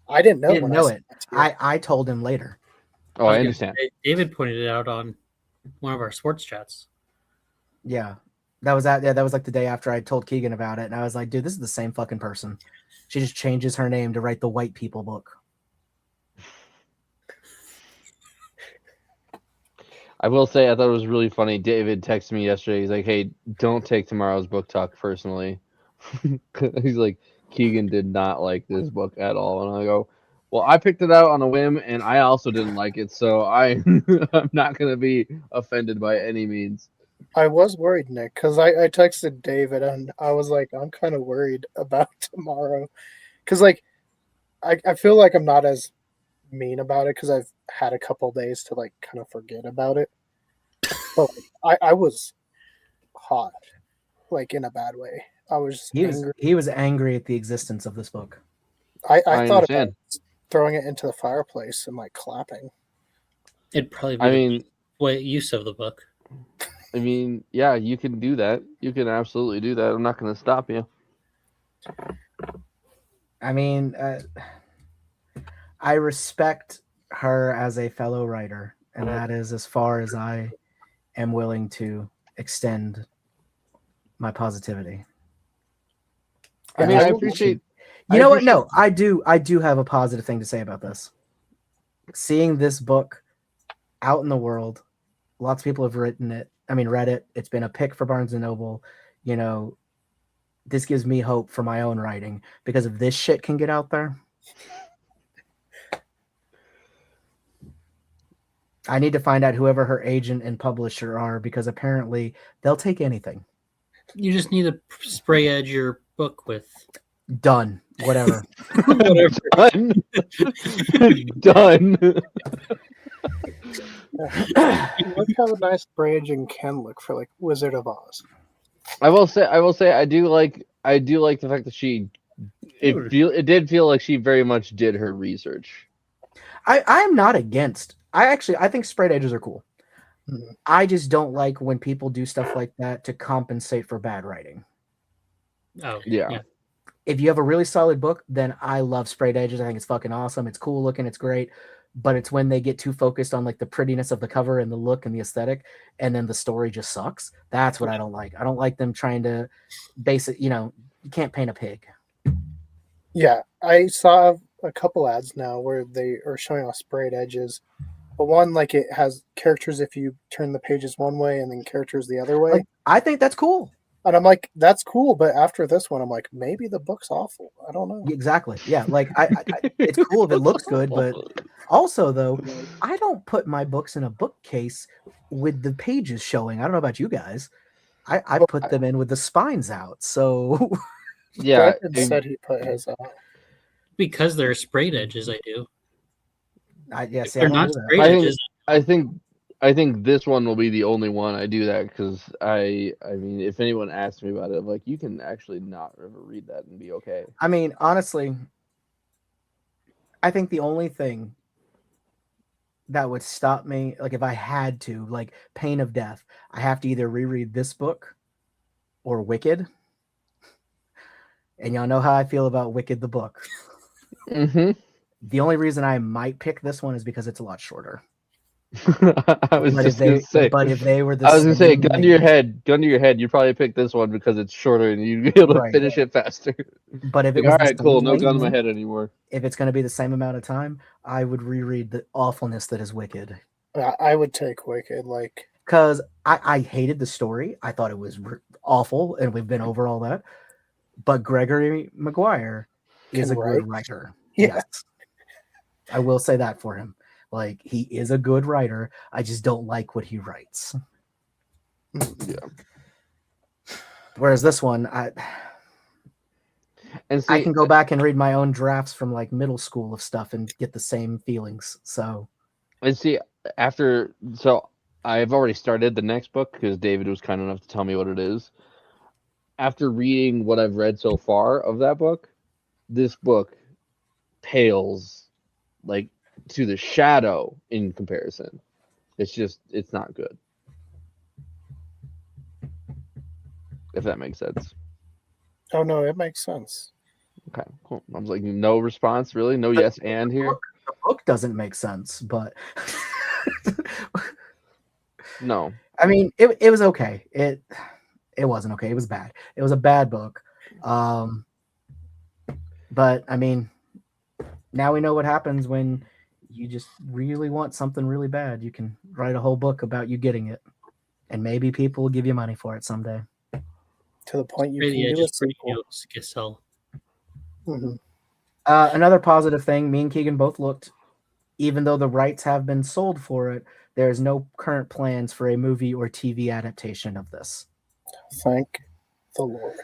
I didn't know. He didn't know it. I told him later. Oh, I understand. David pointed it out on one of our sports chats. Yeah. That was like the day after I told Keegan about it. And I was like, dude, this is the same fucking person. She just changes her name to write the white people book. I will say, I thought it was really funny. David texted me yesterday. He's like, hey, don't take tomorrow's book talk personally. He's like, Keegan did not like this book at all. And I go, well, I picked it out on a whim, and I also didn't like it. So I'm not going to be offended by any means. I was worried, Nick, because I texted David and I was like, I'm kind of worried about tomorrow. Because, like, I feel like I'm not as mean about it because I've had a couple days to, like, kind of forget about it. But I was hot, like, in a bad way. I was angry. He was angry at the existence of this book. I thought about throwing it into the fireplace and, like, clapping. It'd probably be the use of the book. I mean, yeah, you can do that. You can absolutely do that. I'm not going to stop you. I mean, I respect her as a fellow writer, and that is as far as I am willing to extend my positivity. I mean, I will- appreciate. You know what? No, I do have a positive thing to say about this. Seeing this book out in the world, lots of people have read it. It's been a pick for Barnes and Noble. You know, this gives me hope for my own writing because if this shit can get out there, I need to find out whoever her agent and publisher are because apparently they'll take anything. You just need to spray edge your book with Done. Whatever. whatever. Done. Done. Look how nice Brandon can look for like Wizard of Oz. I will say, I do like the fact that it did feel like she very much did her research. I am not against. I think sprayed edges are cool. Mhm. I just don't like when people do stuff like that to compensate for bad writing. Oh, Yeah. If you have a really solid book, then I love sprayed edges. I think it's fucking awesome. It's cool looking. It's great. But it's when they get too focused on like the prettiness of the cover and the look and the aesthetic, and then the story just sucks. That's what I don't like. I don't like them trying to base it. You can't paint a pig. Yeah, I saw a couple ads now where they are showing off sprayed edges. But one, like it has characters if you turn the pages one way and then characters the other way. Like, I think that's cool. And I'm like, that's cool. But after this one, I'm like, maybe the book's awful. I don't know. Exactly. Yeah. Like it's cool if it looks good, but also though, I don't put my books in a bookcase with the pages showing. I don't know about you guys. I put them in with the spines out. So Yeah. Brenden said he put his because they're sprayed edges, I do. If I they're don't not do that. sprayed edges, I think this one will be the only one I do that because I mean, if anyone asks me about it, I'm like, you can actually not ever read that and be okay. I mean, honestly, I think the only thing that would stop me, like if I had to, like Pain of Death, I have to either reread this book or Wicked. And y'all know how I feel about Wicked the book. Mm-hmm. The only reason I might pick this one is because it's a lot shorter. I was just gonna say. But if they were the I was gonna say, gun to your same head, you'd probably pick this one because it's shorter and you'd be able to Right. finish it faster. But if it Like, was all the right, cool, same no gun to my length, head anymore. if it's going to be the same amount of time, I would reread the awfulness that is Wicked. I would take Wicked. Like, Because I hated the story. I thought it was awful, and we've been over all that. But Gregory Maguire is Can a write. good writer. Yeah. Yes. I will say that for him. Like, he is a good writer. I just don't like what he writes. Yeah. Whereas this one, And see, I can go back and read my own drafts from like middle school of stuff and get the same feelings. So, so I've already started the next book because David was kind enough to tell me what it is. After reading what I've read so far of that book, this book pales like to the shadow in comparison. It's not good. If that makes sense. oh no, it makes sense. Okay, cool. I was like, no response, really? No yes and here? the book doesn't make sense, but No. I mean, it was okay. It wasn't okay. It was bad. It was a bad book. But I mean, now we know what happens when you just really want something really bad. You can write a whole book about you getting it, and maybe people will give you money for it someday. To the point you spray the can do a edges pretty sequel. Giselle. Mhm. Another positive thing, me and Keegan both looked. Even though the rights have been sold for it, there is no current plans for a movie or TV adaptation of this. Thank the Lord.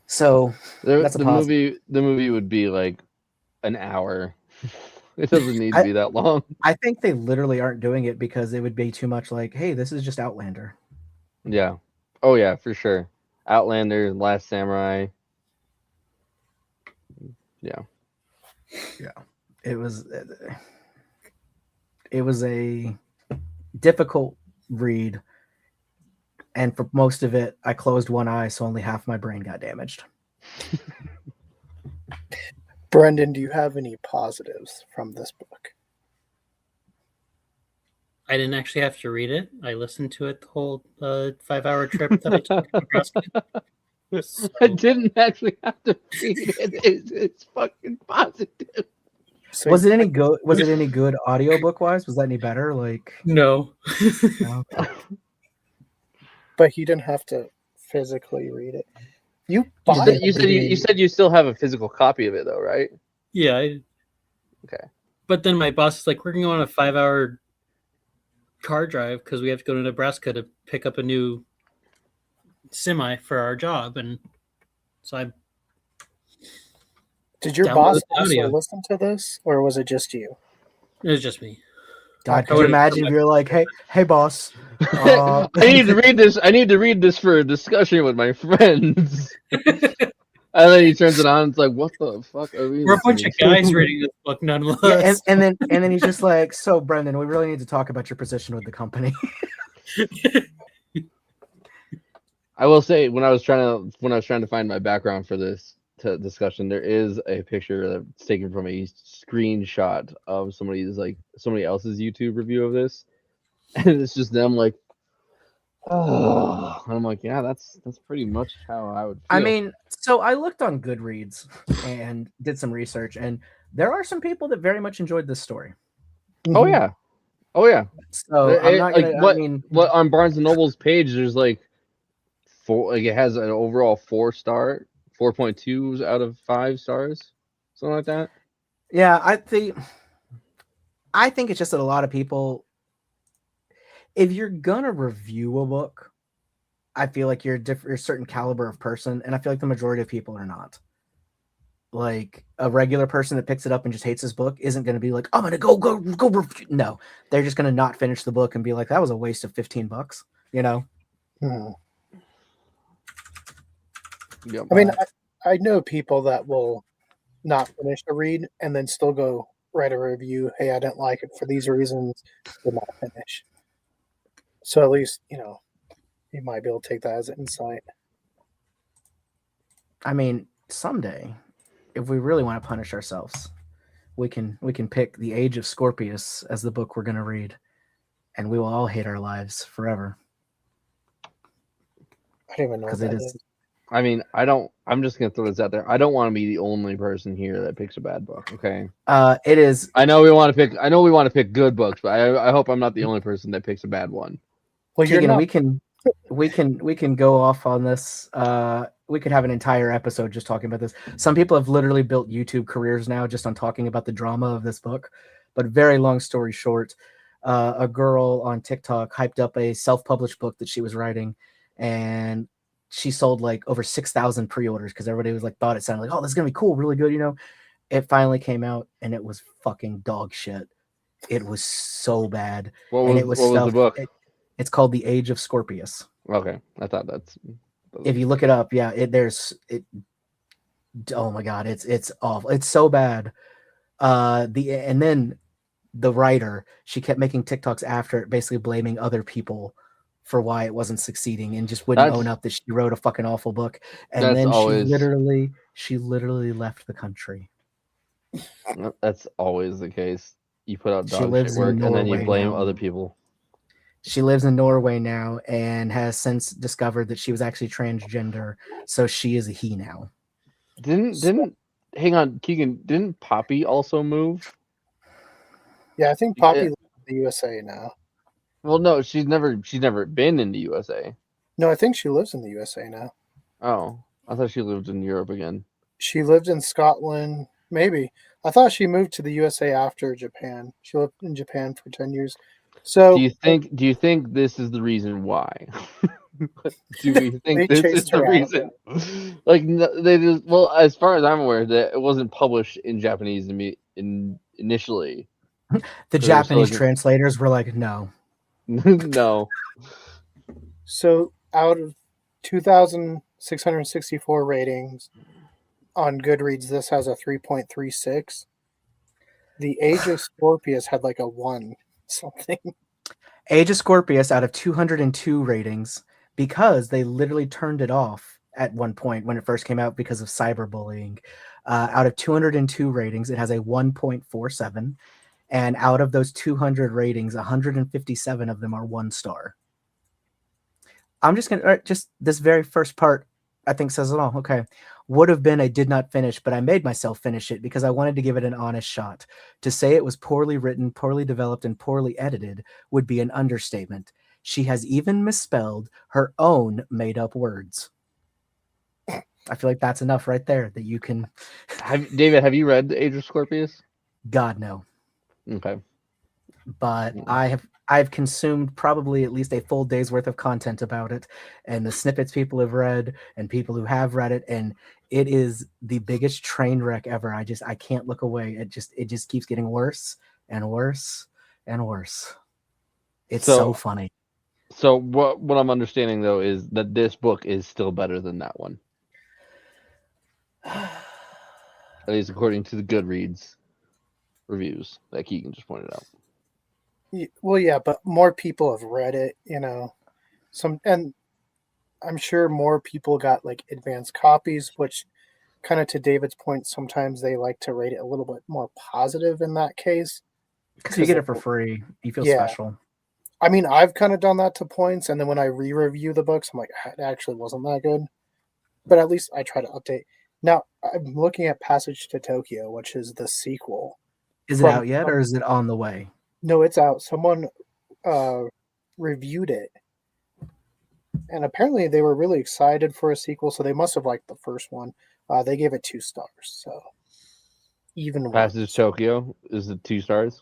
So that's a the movie would be like an hour. It doesn't need to be that long. I think they literally aren't doing it because it would be too much like, hey, this is just Outlander. Yeah. Oh yeah, for sure. Outlander, Last Samurai. Yeah. Yeah. It was a difficult read, and for most of it I closed one eye, so only half my brain got damaged. Brenden, do you have any positives from this book? I didn't actually have to read it. I listened to it the whole 5-hour trip that I took to Nebraska. I didn't actually have to read it. It's fucking positive. So Was it any good? Was it any good audiobook wise? Was that any better? Like, No. no, okay. but he didn't have to physically read it. You You buy said it. you said you still have a physical copy of it though, right? Yeah. Okay. But then my boss is like, we're going to go on a 5-hour car drive because we have to go to Nebraska to pick up a new semi for our job. And so I Did your downloaded boss the also audio. listen to this, or was it just you? It was just me. God, Okay. could you imagine if you're like, hey, boss, I need to read this. I need to read this for a discussion with my friends. And then he turns it on. It's like, what the fuck are we? We're a bunch of listening to? guys reading this book, none of yeah, us. and then he's just like, so Brenden, we really need to talk about your position with the company. I will say when I was trying to find my background for this discussion, there is a picture that's taken from a screenshot of somebody else's YouTube review of this, and it's just them like, oh, and I'm like, yeah, that's pretty much how I would feel. I mean, so I looked on Goodreads and did some research, and there are some people that very much enjoyed this story. oh yeah, oh yeah. So I'm not like gonna. what I mean, what on Barnes and Noble's page, there's like it has an overall 4-star, 4.2 out of 5 stars, something like that. yeah, I think it's just that a lot of people, if you're gonna review a book, I feel like you're a certain caliber of person, and I feel like the majority of people are not. Like a regular person that picks it up and just hates this book isn't going to be like, I'm going to go review. No, they're just going to not finish the book and be like, that was a waste of $15, you know? Hmm. Yep. I mean, I know people that will not finish a read and then still go write a review. Hey, I didn't like it for these reasons. Did not finish. So at least you might be able to take that as an insight. I mean, someday, if we really want to punish ourselves, we can pick The Age of Scorpius as the book we're going to read, and we will all hate our lives forever. I don't even know what that is. I mean, I'm just gonna throw this out there. I don't want to be the only person here that picks a bad book. Okay. It is. I know we want to pick good books, but I hope I'm not the only person that picks a bad one. Well, you're Keegan, not. we can go off on this. We could have an entire episode just talking about this. Some people have literally built YouTube careers now just on talking about the drama of this book. But very long story short, a girl on TikTok hyped up a self-published book that she was writing, and she sold like over 6,000 pre-orders because everybody was like thought it sounded like, oh, this is gonna be cool, really good, you know. It finally came out and it was fucking dog shit. It was so bad. What was the book? It's called The Age of Scorpius. Okay, I thought that's. If you look it up, yeah, oh my god, it's awful. It's so bad. And then the writer, she kept making TikToks after it, basically blaming other people for why it wasn't succeeding, and just wouldn't own up that she wrote a fucking awful book. And then she literally left the country. That's always the case. You put out dog lives shit work, in and then you Norway blame now. other people. She lives in Norway now and has since discovered that she was actually transgender, so she is a he now. Hang on, Keegan, didn't Poppy also move? Yeah, I think Poppy lives in the USA now. Well, no, she's never been in the USA. No, I think she lives in the USA now. Oh, I thought she lived in Europe again. She lived in Scotland, maybe. I thought she moved to the USA after Japan. She lived in Japan for 10 years. So do you think this is the reason why? Do we think this is the reason? Like they just, well, as far as I'm aware, that it wasn't published in Japanese initially. The Japanese translators were like, no. No. So out of 2,664 ratings on Goodreads, this has a 3.36. The Age of Scorpius had like a 1 something. Age of Scorpius out of 202 ratings, because they literally turned it off at one point when it first came out because of cyberbullying. Out of 202 ratings, it has a 1.47. And out of those 200 ratings, 157 of them are 1 star. I'm just going to, just this very first part I think says it all. Okay. Would have been I did not finish, but I made myself finish it because I wanted to give it an honest shot. To say it was poorly written, poorly developed, and poorly edited would be an understatement. She has even misspelled her own made-up words. I feel like that's enough right there that you can... David, have you read The Age of Scorpius? God, no. Okay. But I've consumed probably at least a full day's worth of content about it, and the snippets people have read and people who have read it, and it is the biggest train wreck ever. I can't look away. It just keeps getting worse and worse and worse. It's so funny. So what I'm understanding though is that this book is still better than that one. At least according to the Goodreads reviews that Keegan just pointed out. Well, yeah, but more people have read it, and I'm sure more people got like advanced copies, which kind of to David's point, sometimes they like to rate it a little bit more positive in that case. Because you get it for free. You feel special. I mean, I've kind of done that to points, and then when I re-review the books, I'm like, it actually wasn't that good. But at least I try to update. Now, I'm looking at Passage to Tokyo, which is the sequel. Is it out yet, or is it on the way? No, it's out. Someone reviewed it. And apparently they were really excited for a sequel, so they must have liked the first one. They gave it 2 stars, so even Passage Tokyo is the 2 stars.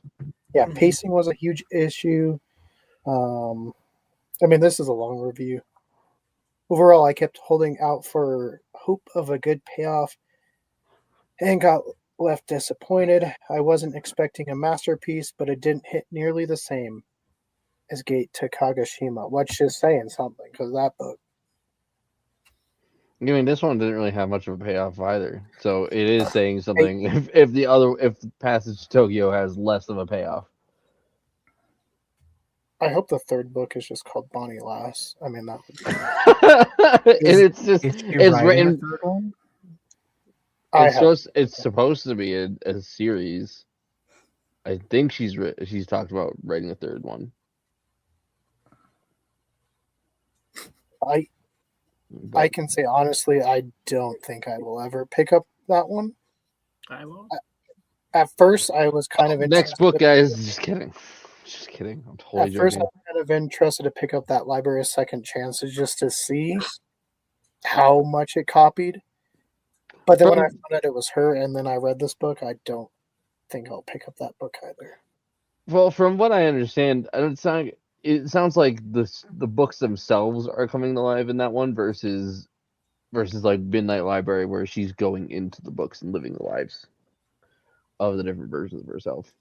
Yeah, pacing was a huge issue. I mean, this is a long review. Overall, I kept holding out for hope of a good payoff and got left disappointed. I wasn't expecting a masterpiece, but it didn't hit nearly the same as Gate to Kagoshima, which is saying something, because that book... I mean, this one didn't really have much of a payoff either, so it is saying something. If Passage to Tokyo has less of a payoff, I hope the 3rd book is just called Bonnie Lass. I mean, that would be... and it's written. It's supposed to be a series. I think she's talked about writing a 3rd one. I can say honestly, I don't think I will ever pick up that one. I won't. At first, I was kind of next book, guys. Just kidding. I'm totally joking. At first, I was kind of interested to pick up that Library of Second Chances just to see how much it copied. But then when I found out it was her, and then I read this book, I don't think I'll pick up that book either. Well, from what I understand, it sounds like the books themselves are coming to life in that one versus like Midnight Library, where she's going into the books and living the lives of the different versions of herself.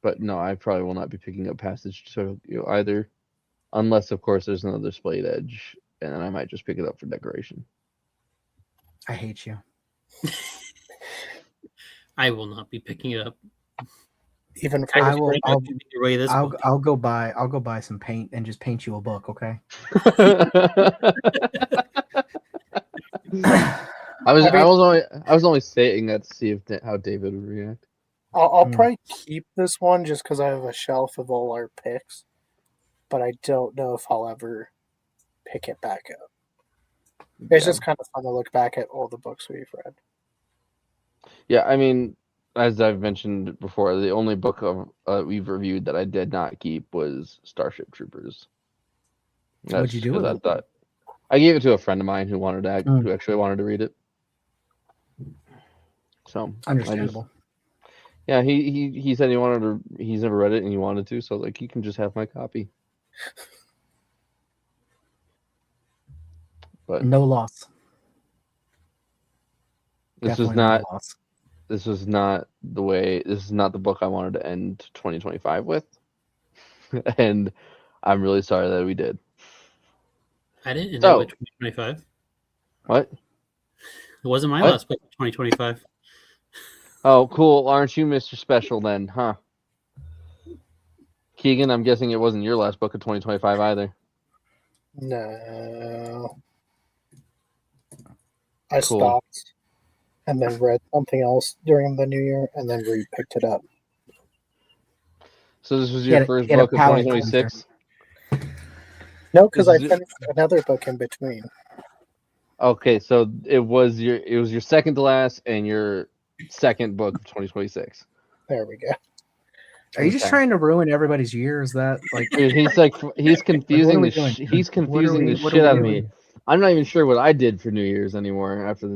But no, I probably will not be picking up Passage to Tokyo either, unless of course there's another Splayed Edge, and then I might just pick it up for decoration. I hate you. I will not be picking it up. Even for I'll go buy some paint and just paint you a book, okay? I was only saying that to see how David would react. I'll probably keep this one just because I have a shelf of all our picks, but I don't know if I'll ever pick it back up. It's just kind of fun to look back at all the books we've read. Yeah, I mean, as I've mentioned before, the only book we've reviewed that I did not keep was Starship Troopers. What'd you do with it? I gave it to a friend of mine who who actually wanted to read it. So understandable. Yeah, he said he's never read it and he wanted to, so like he can just have my copy. But no loss. This was not the book I wanted to end 2025 with. And I'm really sorry that we did. I didn't end it with 2025. What? It wasn't my last book of 2025. Oh, cool. Aren't you Mr. Special then, huh? Keegan, I'm guessing it wasn't your last book of 2025 either. No. I stopped and then read something else during the new year and then picked it up. So this was your first book of 2026? No, because I finished another book in between. Okay, so it was your second to last and your second book of 2026. There we go. Are you just Okay. trying to ruin everybody's year? Is that like Dude, he's what confusing are we the doing here? he's confusing the What are shit we out of doing? me. I'm not even sure what I did for New Year's anymore after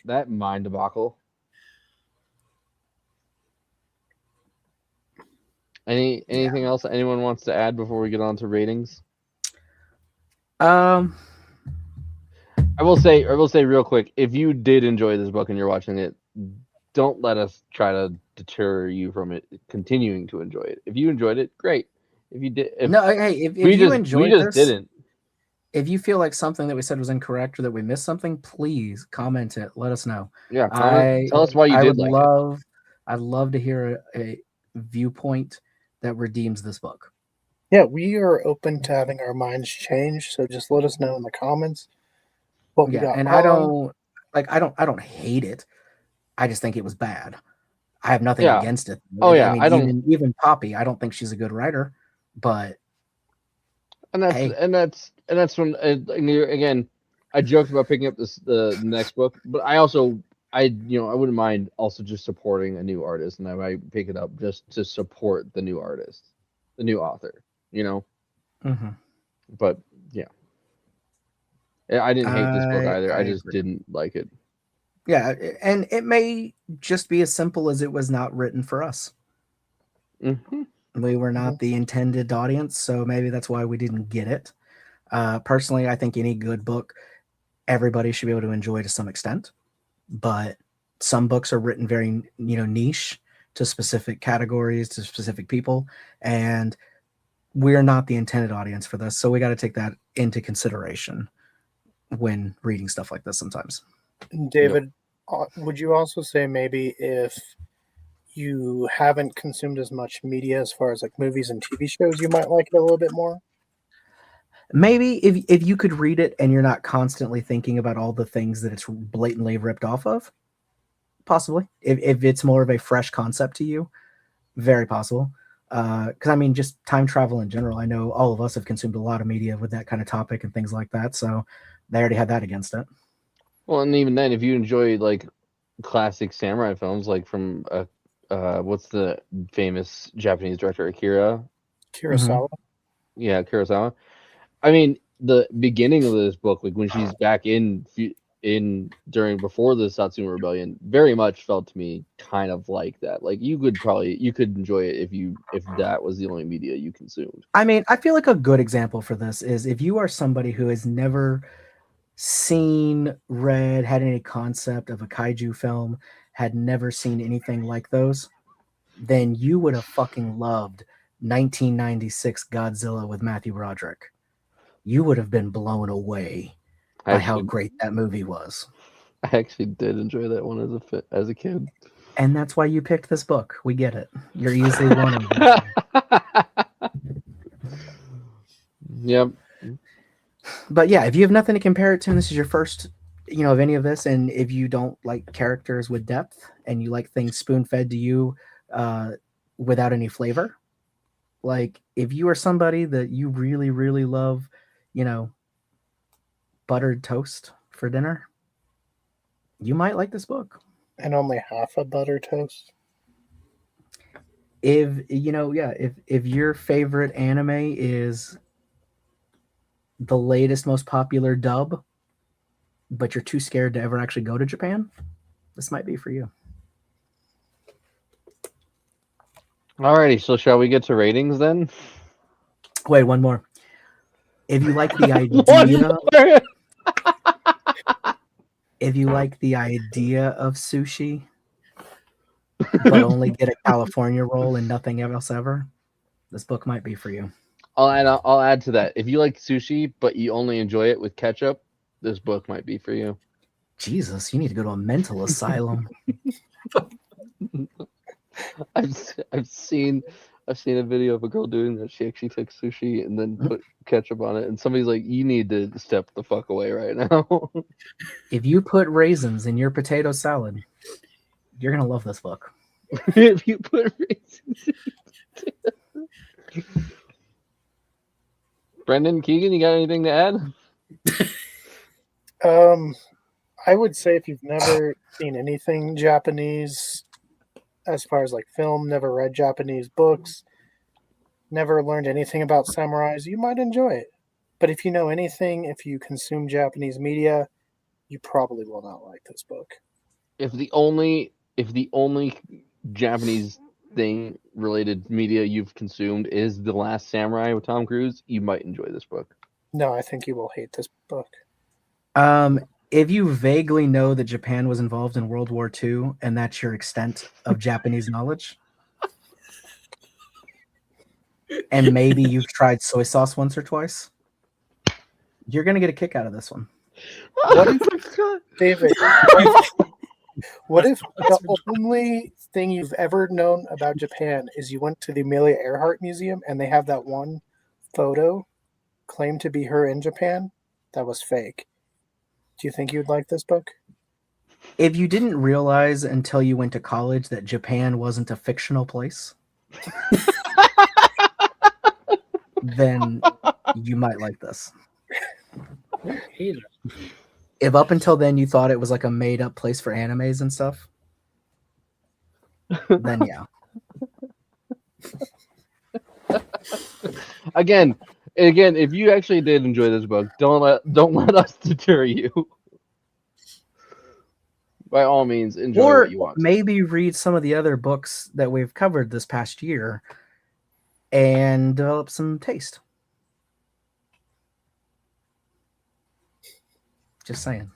that mind debacle. Anything else that anyone wants to add before we get on to ratings? Um, I will say real quick, if you did enjoy this book and you're watching it, don't let us try to deter you from it continuing to enjoy it. If you enjoyed it, great. If you did, if no, hey, if we you just enjoyed this, didn't. if you feel like something that we said was incorrect or that we missed something, please comment it. Let us know. Yeah, tell us why you I did would like love, I'd love to hear a viewpoint that redeems this book. Yeah, we are open to having our minds changed. So just let us know in the comments what we Yeah, got and wrong. I don't hate it. I just think it was bad. I have it. nothing Yeah. against it. Oh I yeah. mean, I don't. even Poppy, I don't think she's a good writer, but And that's hey, when again, I joked about picking up the next book, but I wouldn't mind also just supporting a new artist, and I might pick it up just to support the new artist, the new author. mhm. But yeah, I didn't hate this book either. I I just agree. didn't like it. Yeah, and it may just be as simple as it was not written for us. Hmm. We were not Mhm. the intended audience, so maybe that's why we didn't get it. Personally, I think any good book, everybody should be able to enjoy to some extent, but some books are written very, niche to specific categories, to specific people, and we're not the intended audience for this. So we got to take that into consideration when reading stuff like this sometimes. Yep. David, would you also say maybe if you haven't consumed as much media as far as like movies and TV shows, you might like it a little bit more? Maybe if you could read it and you're not constantly thinking about all the things that it's blatantly ripped off of, possibly. If it's more of a fresh concept to you, very possible. Because I mean, just time travel in general. I know all of us have consumed a lot of media with that kind of topic and things like that, so they already had that against it. Well, and even then, if you enjoy like classic samurai films, like from what's the famous Japanese director Akira? Mm-hmm. Kurosawa? Yeah, Kurosawa. I mean, the beginning of this book, like when she's back in during before the Satsuma Rebellion, very much felt to me kind of like that. Like you could enjoy it if that was the only media you consumed. I mean, I feel like a good example for this is if you are somebody who has never seen, read, had any concept of a kaiju film, had never seen anything like those, then you would have fucking loved 1996 Godzilla with Matthew Broderick. You would have been blown away I by how actually great that movie was. I actually did enjoy that one as a kid. And that's why you picked this book. We get it. You're easily won over. Yep. But yeah, if you have nothing to compare it to, and this is your first, of any of this, and if you don't like characters with depth and you like things spoon fed to you without any flavor, like if you are somebody that you really, really love, buttered toast for dinner, you might like this book. And only half a butter toast? If your favorite anime is the latest, most popular dub, but you're too scared to ever actually go to Japan, this might be for you. Alrighty, so shall we get to ratings then? Wait, one more. If you like the One idea, more! if you like the idea of sushi, but only get a California roll and nothing else ever, this book might be for you. I'll add to that. If you like sushi but you only enjoy it with ketchup, this book might be for you. Jesus, you need to go to a mental asylum. I've seen a video of a girl doing that. She actually took sushi and then put ketchup on it, and somebody's like, "You need to step the fuck away right now." If you put raisins in your potato salad, you're gonna love this book. If you put raisins. Brenden, Keegan, you got anything to add? I would say if you've never seen anything Japanese, as far as like film, never read Japanese books, never learned anything about samurais, you might enjoy it. But if you know anything, if you consume Japanese media, you probably will not like this book. If the only Japanese thing related media you've consumed is The Last Samurai with Tom Cruise, you might enjoy this book. No, I think you will hate this book. If you vaguely know that Japan was involved in World War II and that's your extent of Japanese knowledge, and maybe you've tried soy sauce once or twice, you're gonna get a kick out of this one. What if, David? What if the only thing you've ever known about Japan is you went to the Amelia Earhart Museum and they have that one photo claimed to be her in Japan that was fake? Do you think you'd like this book? If you didn't realize until you went to college that Japan wasn't a fictional place, then you might like this. If up until then you thought it was like a made-up place for animes and stuff, then yeah. Again, if you actually did enjoy this book, don't let us deter you. By all means, enjoy Or what you want. maybe read some of the other books that we've covered this past year and develop some taste. Just saying.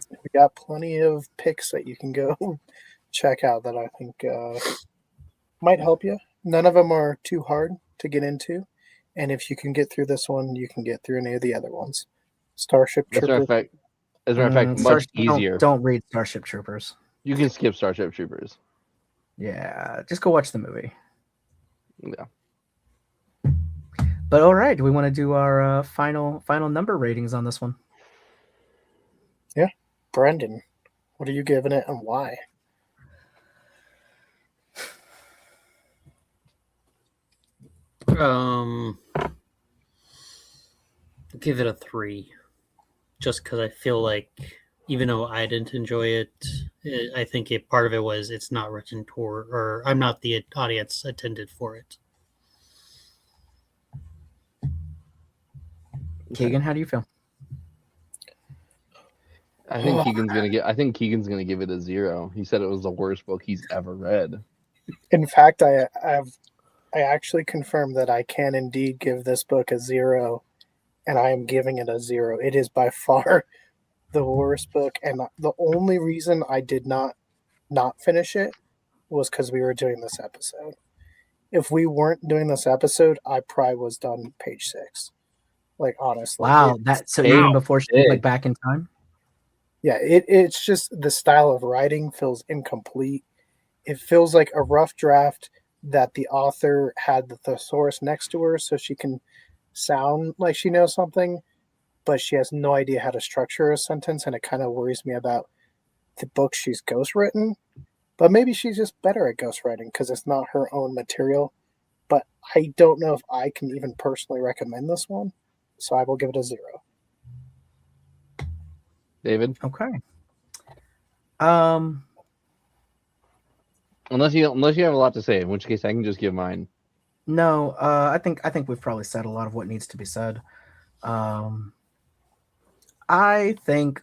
We got plenty of picks that you can go check out that I think might help you. None of them are too hard to get into, and if you can get through this one, you can get through any of the other ones. Starship As a matter Troopers. As a matter of fact, much easier. Don't read Starship Troopers. You can skip Starship Troopers. Yeah, just go watch the movie. Yeah. But all right, do we want to do our final number ratings on this one? Yeah, Brenden, what are you giving it and why? Give it a 3. Just because I feel like, even though I didn't enjoy it, I think part of it was it's not written toward, or I'm not the audience intended for it. Keegan, how do you feel? I think Keegan's gonna give it a 0. He said it was the worst book he's ever read. In fact, I actually confirmed that I can indeed give this book a 0, and I am giving it a 0. It is by far the worst book, and the only reason I did not finish it was because we were doing this episode. If we weren't doing this episode, I probably was done page 6. Like, honestly. Wow, even before she went back in time? Yeah, it's just the style of writing feels incomplete. It feels like a rough draft that the author had the thesaurus next to her so she can sound like she knows something, but she has no idea how to structure a sentence, and it kind of worries me about the book she's ghostwritten. But maybe she's just better at ghostwriting because it's not her own material. But I don't know if I can even personally recommend this one, so I will give it a 0. David? Okay. Unless you have a lot to say, in which case I can just give mine. No, I think we've probably said a lot of what needs to be said. I think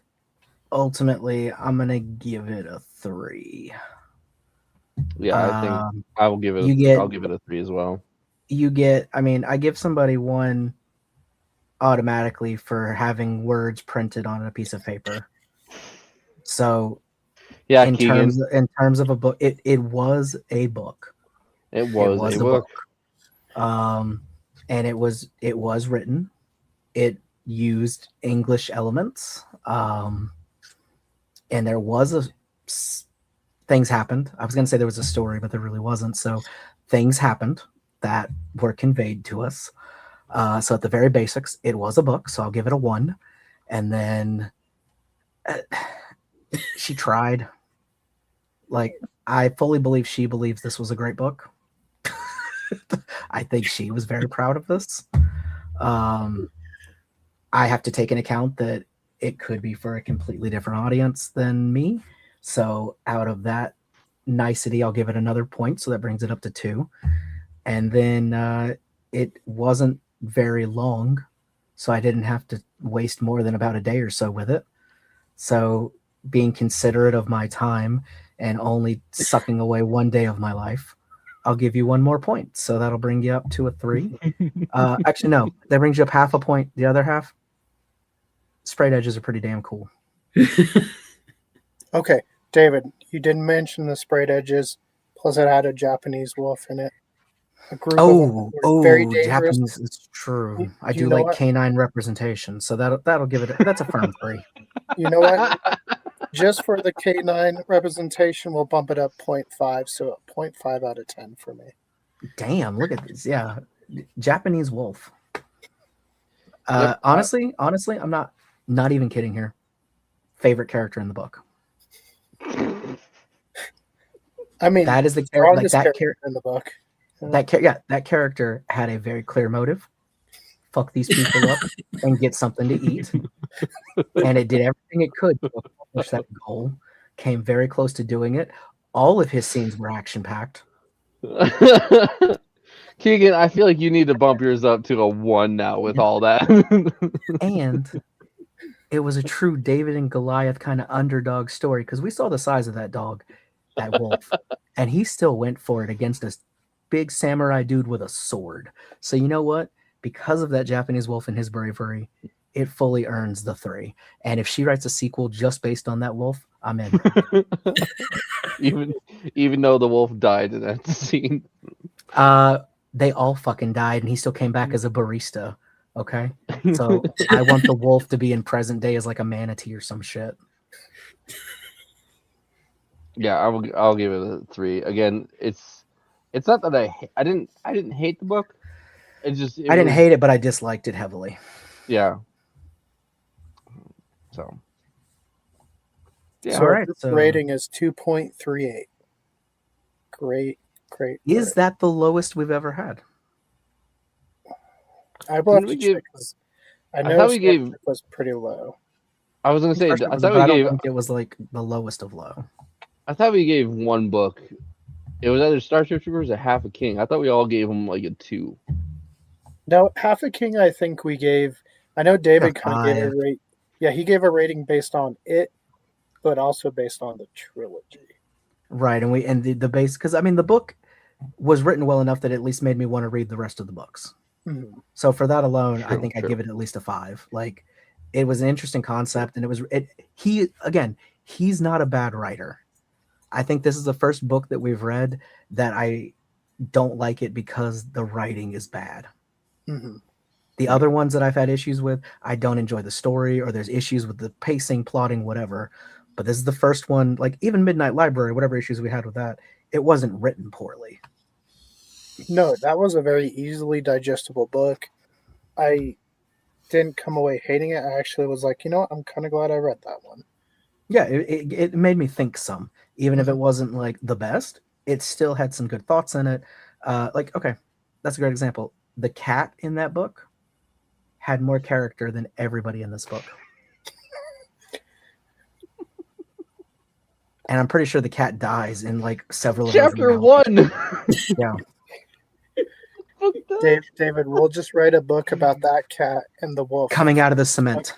ultimately I'm gonna give it a 3. Yeah, I think I will give it. I'll give it a 3 as well. I give somebody 1 automatically for having words printed on a piece of paper. So, yeah, in terms of a book, it was a book. It was a book. And it was written. It used English elements. And there was things happened. I was going to say there was a story, but there really wasn't. So things happened that were conveyed to us. So at the very basics, it was a book. So I'll give it a 1. And then she tried. Like, I fully believe she believes this was a great book. I think she was very proud of this. I have to take into account that it could be for a completely different audience than me. So out of that nicety, I'll give it another point. So that brings it up to 2. And then it wasn't very long, so I didn't have to waste more than about a day or so with it. So being considerate of my time and only sucking away one day of my life, I'll give you 1 more point. So that'll bring you up to a 3. Actually, no, that brings you up half a point. The other half, sprayed edges are pretty damn cool. Okay, David, you didn't mention the sprayed edges. Plus, it had a Japanese wolf in it. A group of them were very dangerous. Japanese is true. I Do you do know like what? canine representation, so that'll give it. That's a firm 3. You know what? Just for the K9 representation, we'll bump it up 0.5, so 0.5 out of 10 for me. Damn, look at this. Yeah, Japanese wolf. Yep. Honestly, I'm not even kidding here. Favorite character in the book. I mean, That is the character. Like strongest that character in the book. that character had a very clear motive. Fuck these people up and get something to eat. And it did everything it could to accomplish that goal. Came very close to doing it. All of his scenes were action packed. Keegan, I feel like you need to bump yours up to a 1 now with all that. And it was a true David and Goliath kind of underdog story because we saw the size of that dog, that wolf, and he still went for it against a big samurai dude with a sword. So you know what? Because of that Japanese wolf and his bravery, it fully earns the 3. And if she writes a sequel just based on that wolf, I'm in. even though the wolf died in that scene. They all fucking died, and he still came back as a barista. Okay, so I want the wolf to be in present day as like a manatee or some shit. Yeah, I'll give it a 3. Again, it's not that I didn't hate the book. I didn't hate it, but I disliked it heavily. Yeah. So. Yeah. So All right. this So rating is 2.38. Great. Is that the lowest we've ever had? I will have to check because I know we gave it was pretty low. I was gonna say I thought we I don't gave think it was like the lowest of low. I thought we gave 1 book. It was either Starship Troopers or Half a King. I thought we all gave them like a 2. No, Half a King. I think we gave. I know David kind of gave a rate. Yeah, he gave a rating based on it, but also based on the trilogy. Right, and the base because I mean the book was written well enough that it at least made me want to read the rest of the books. Mm-hmm. So for that alone, I think I'd give it at least a 5. Like it was an interesting concept, and he's not a bad writer. I think this is the first book that we've read that I don't like it because the writing is bad. Mm-hmm. The other ones that I've had issues with, I don't enjoy the story or there's issues with the pacing, plotting, whatever. But this is the first one, like even Midnight Library, whatever issues we had with that, it wasn't written poorly. No, that was a very easily digestible book. I didn't come away hating it. I actually was like, you know what? I'm kind of glad I read that one. Yeah, it made me think some. Even if it wasn't like the best, it still had some good thoughts in it. Okay, that's a great example. The cat in that book had more character than everybody in this book. And I'm pretty sure the cat dies in like several Chapter of 1. Yeah. David, we'll just write a book about that cat and the wolf Coming out of the cement.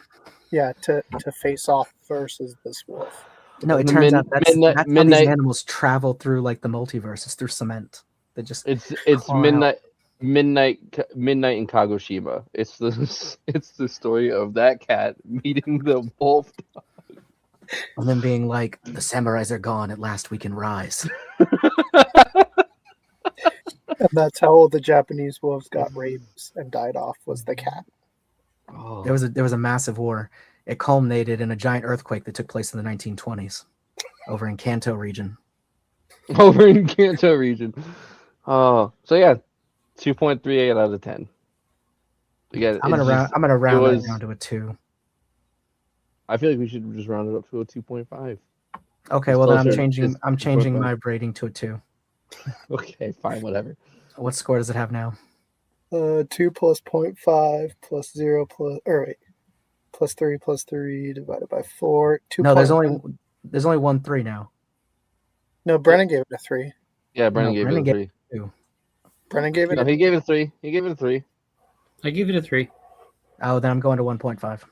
Yeah, to face off versus this wolf. No, it turns out that's how these animals travel through like the multiverse. It's through cement. They just it's midnight in Kagoshima. It's the story of that cat meeting the wolf. And then being like, the samurais are gone. At last we can rise. And that's how all the Japanese wolves got raped and died off was the cat. Oh. There was a massive war. It culminated in a giant earthquake that took place in the 1920s over in Kanto region. Over in Kanto region. Oh, so yeah, 2.38 out of 10. Again, I'm gonna round that down to a 2. I feel like we should just round it up to a 2.5. Okay, well then I'm changing my rating to a 2. Okay, fine, whatever. What score does it have now? 2 plus 0.5 plus 0 plus plus 3 divided by 4. 2. No, there's only 1 3 now. No, Brennan gave it a 3. Yeah, Brenden No, gave Brenden it a gave 3. 2. Brennan gave it No, a he gave it a 3. He gave it a 3. I give it a 3. Oh, then I'm going to 1.5.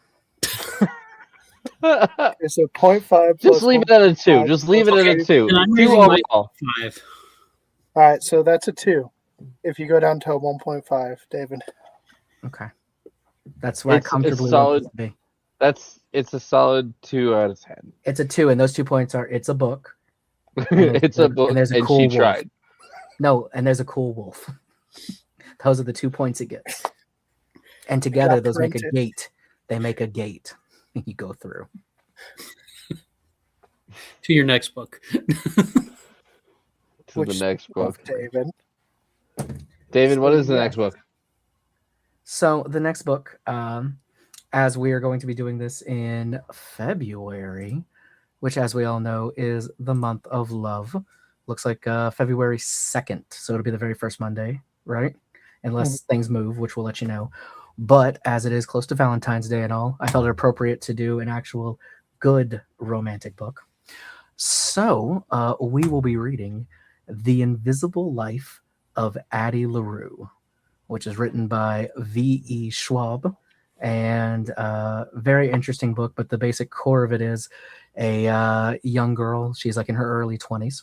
It's a 0.5 Just leave it at a 2. Just leave it at a 2. And I'm 2 raising my overall. 5. All right, so that's a 2. If you go down to a 1.5, David. Okay. That's where I It's comfortably solid. want it to be. It's a solid 2 out of 10. It's a 2, and those 2 points are it's a book. there's It's a book, there's a and cool she wolf. tried. No, and there's a cool wolf. Those are the 2 points it gets. And together, Got those make a printed. gate. They make a gate. You go through. To your next book. To the next book. David. David, what is the Yeah. next book? So the next book, as we are going to be doing this in February, which, as we all know, is the month of love. Looks like February 2nd. So it'll be the very first Monday, right? Unless things move, which we'll let you know. But as it is close to Valentine's Day and all, I felt it appropriate to do an actual good romantic book. So we will be reading The Invisible Life of Addie LaRue, which is written by V.E. Schwab. And very interesting book, but the basic core of it is a young girl. She's like in her early 20s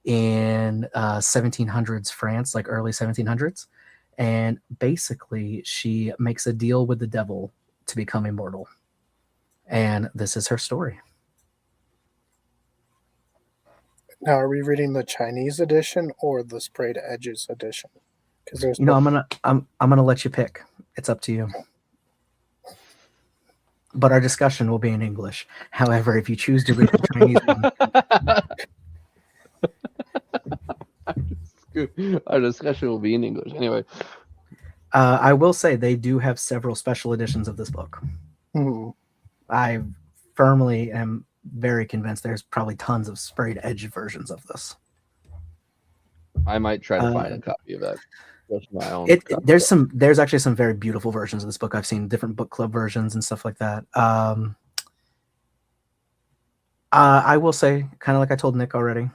in 1700s France, like early 1700s. And basically, she makes a deal with the devil to become immortal. And this is her story. Now, are we reading the Chinese edition or the Sprayed Edges edition? Because there's I'm gonna let you pick. It's up to you. But our discussion will be in English. However, if you choose to read the Chinese one, Our discussion will be in English. Anyway, I will say they do have several special editions of this book. I firmly am very convinced there's probably tons of sprayed edge versions of this. I might try to find a copy of that. Just my own. There's actually some very beautiful versions of this book. I've seen different book club versions and stuff like that. I will say, kind of like I told Nick already,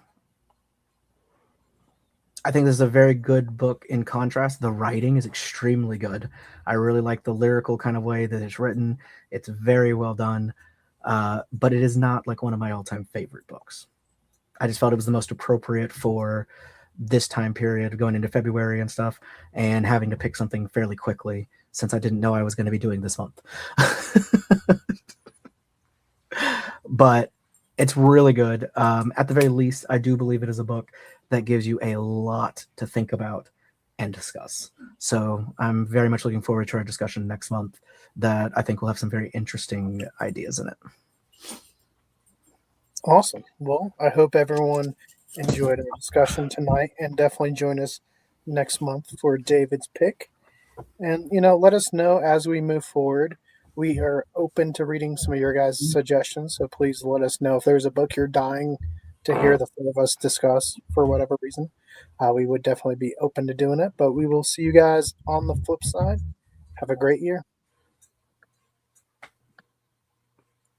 I think this is a very good book. In contrast, the writing is extremely good. I really like the lyrical kind of way that it's written. It's very well done, but it is not like one of my all-time favorite books. I just felt it was the most appropriate for this time period, going into February and stuff, and having to pick something fairly quickly since I didn't know I was going to be doing this month. But it's really good. At the very least, I do believe it is a book that gives you a lot to think about and discuss. So I'm very much looking forward to our discussion next month that I think will have some very interesting ideas in it. Awesome. Well, I hope everyone enjoyed our discussion tonight, and definitely join us next month for David's pick. And, let us know as we move forward. We are open to reading some of your guys' suggestions, so please let us know if there's a book you're dying to hear the four of us discuss for whatever reason. We would definitely be open to doing it, but we will see you guys on the flip side. Have a great year.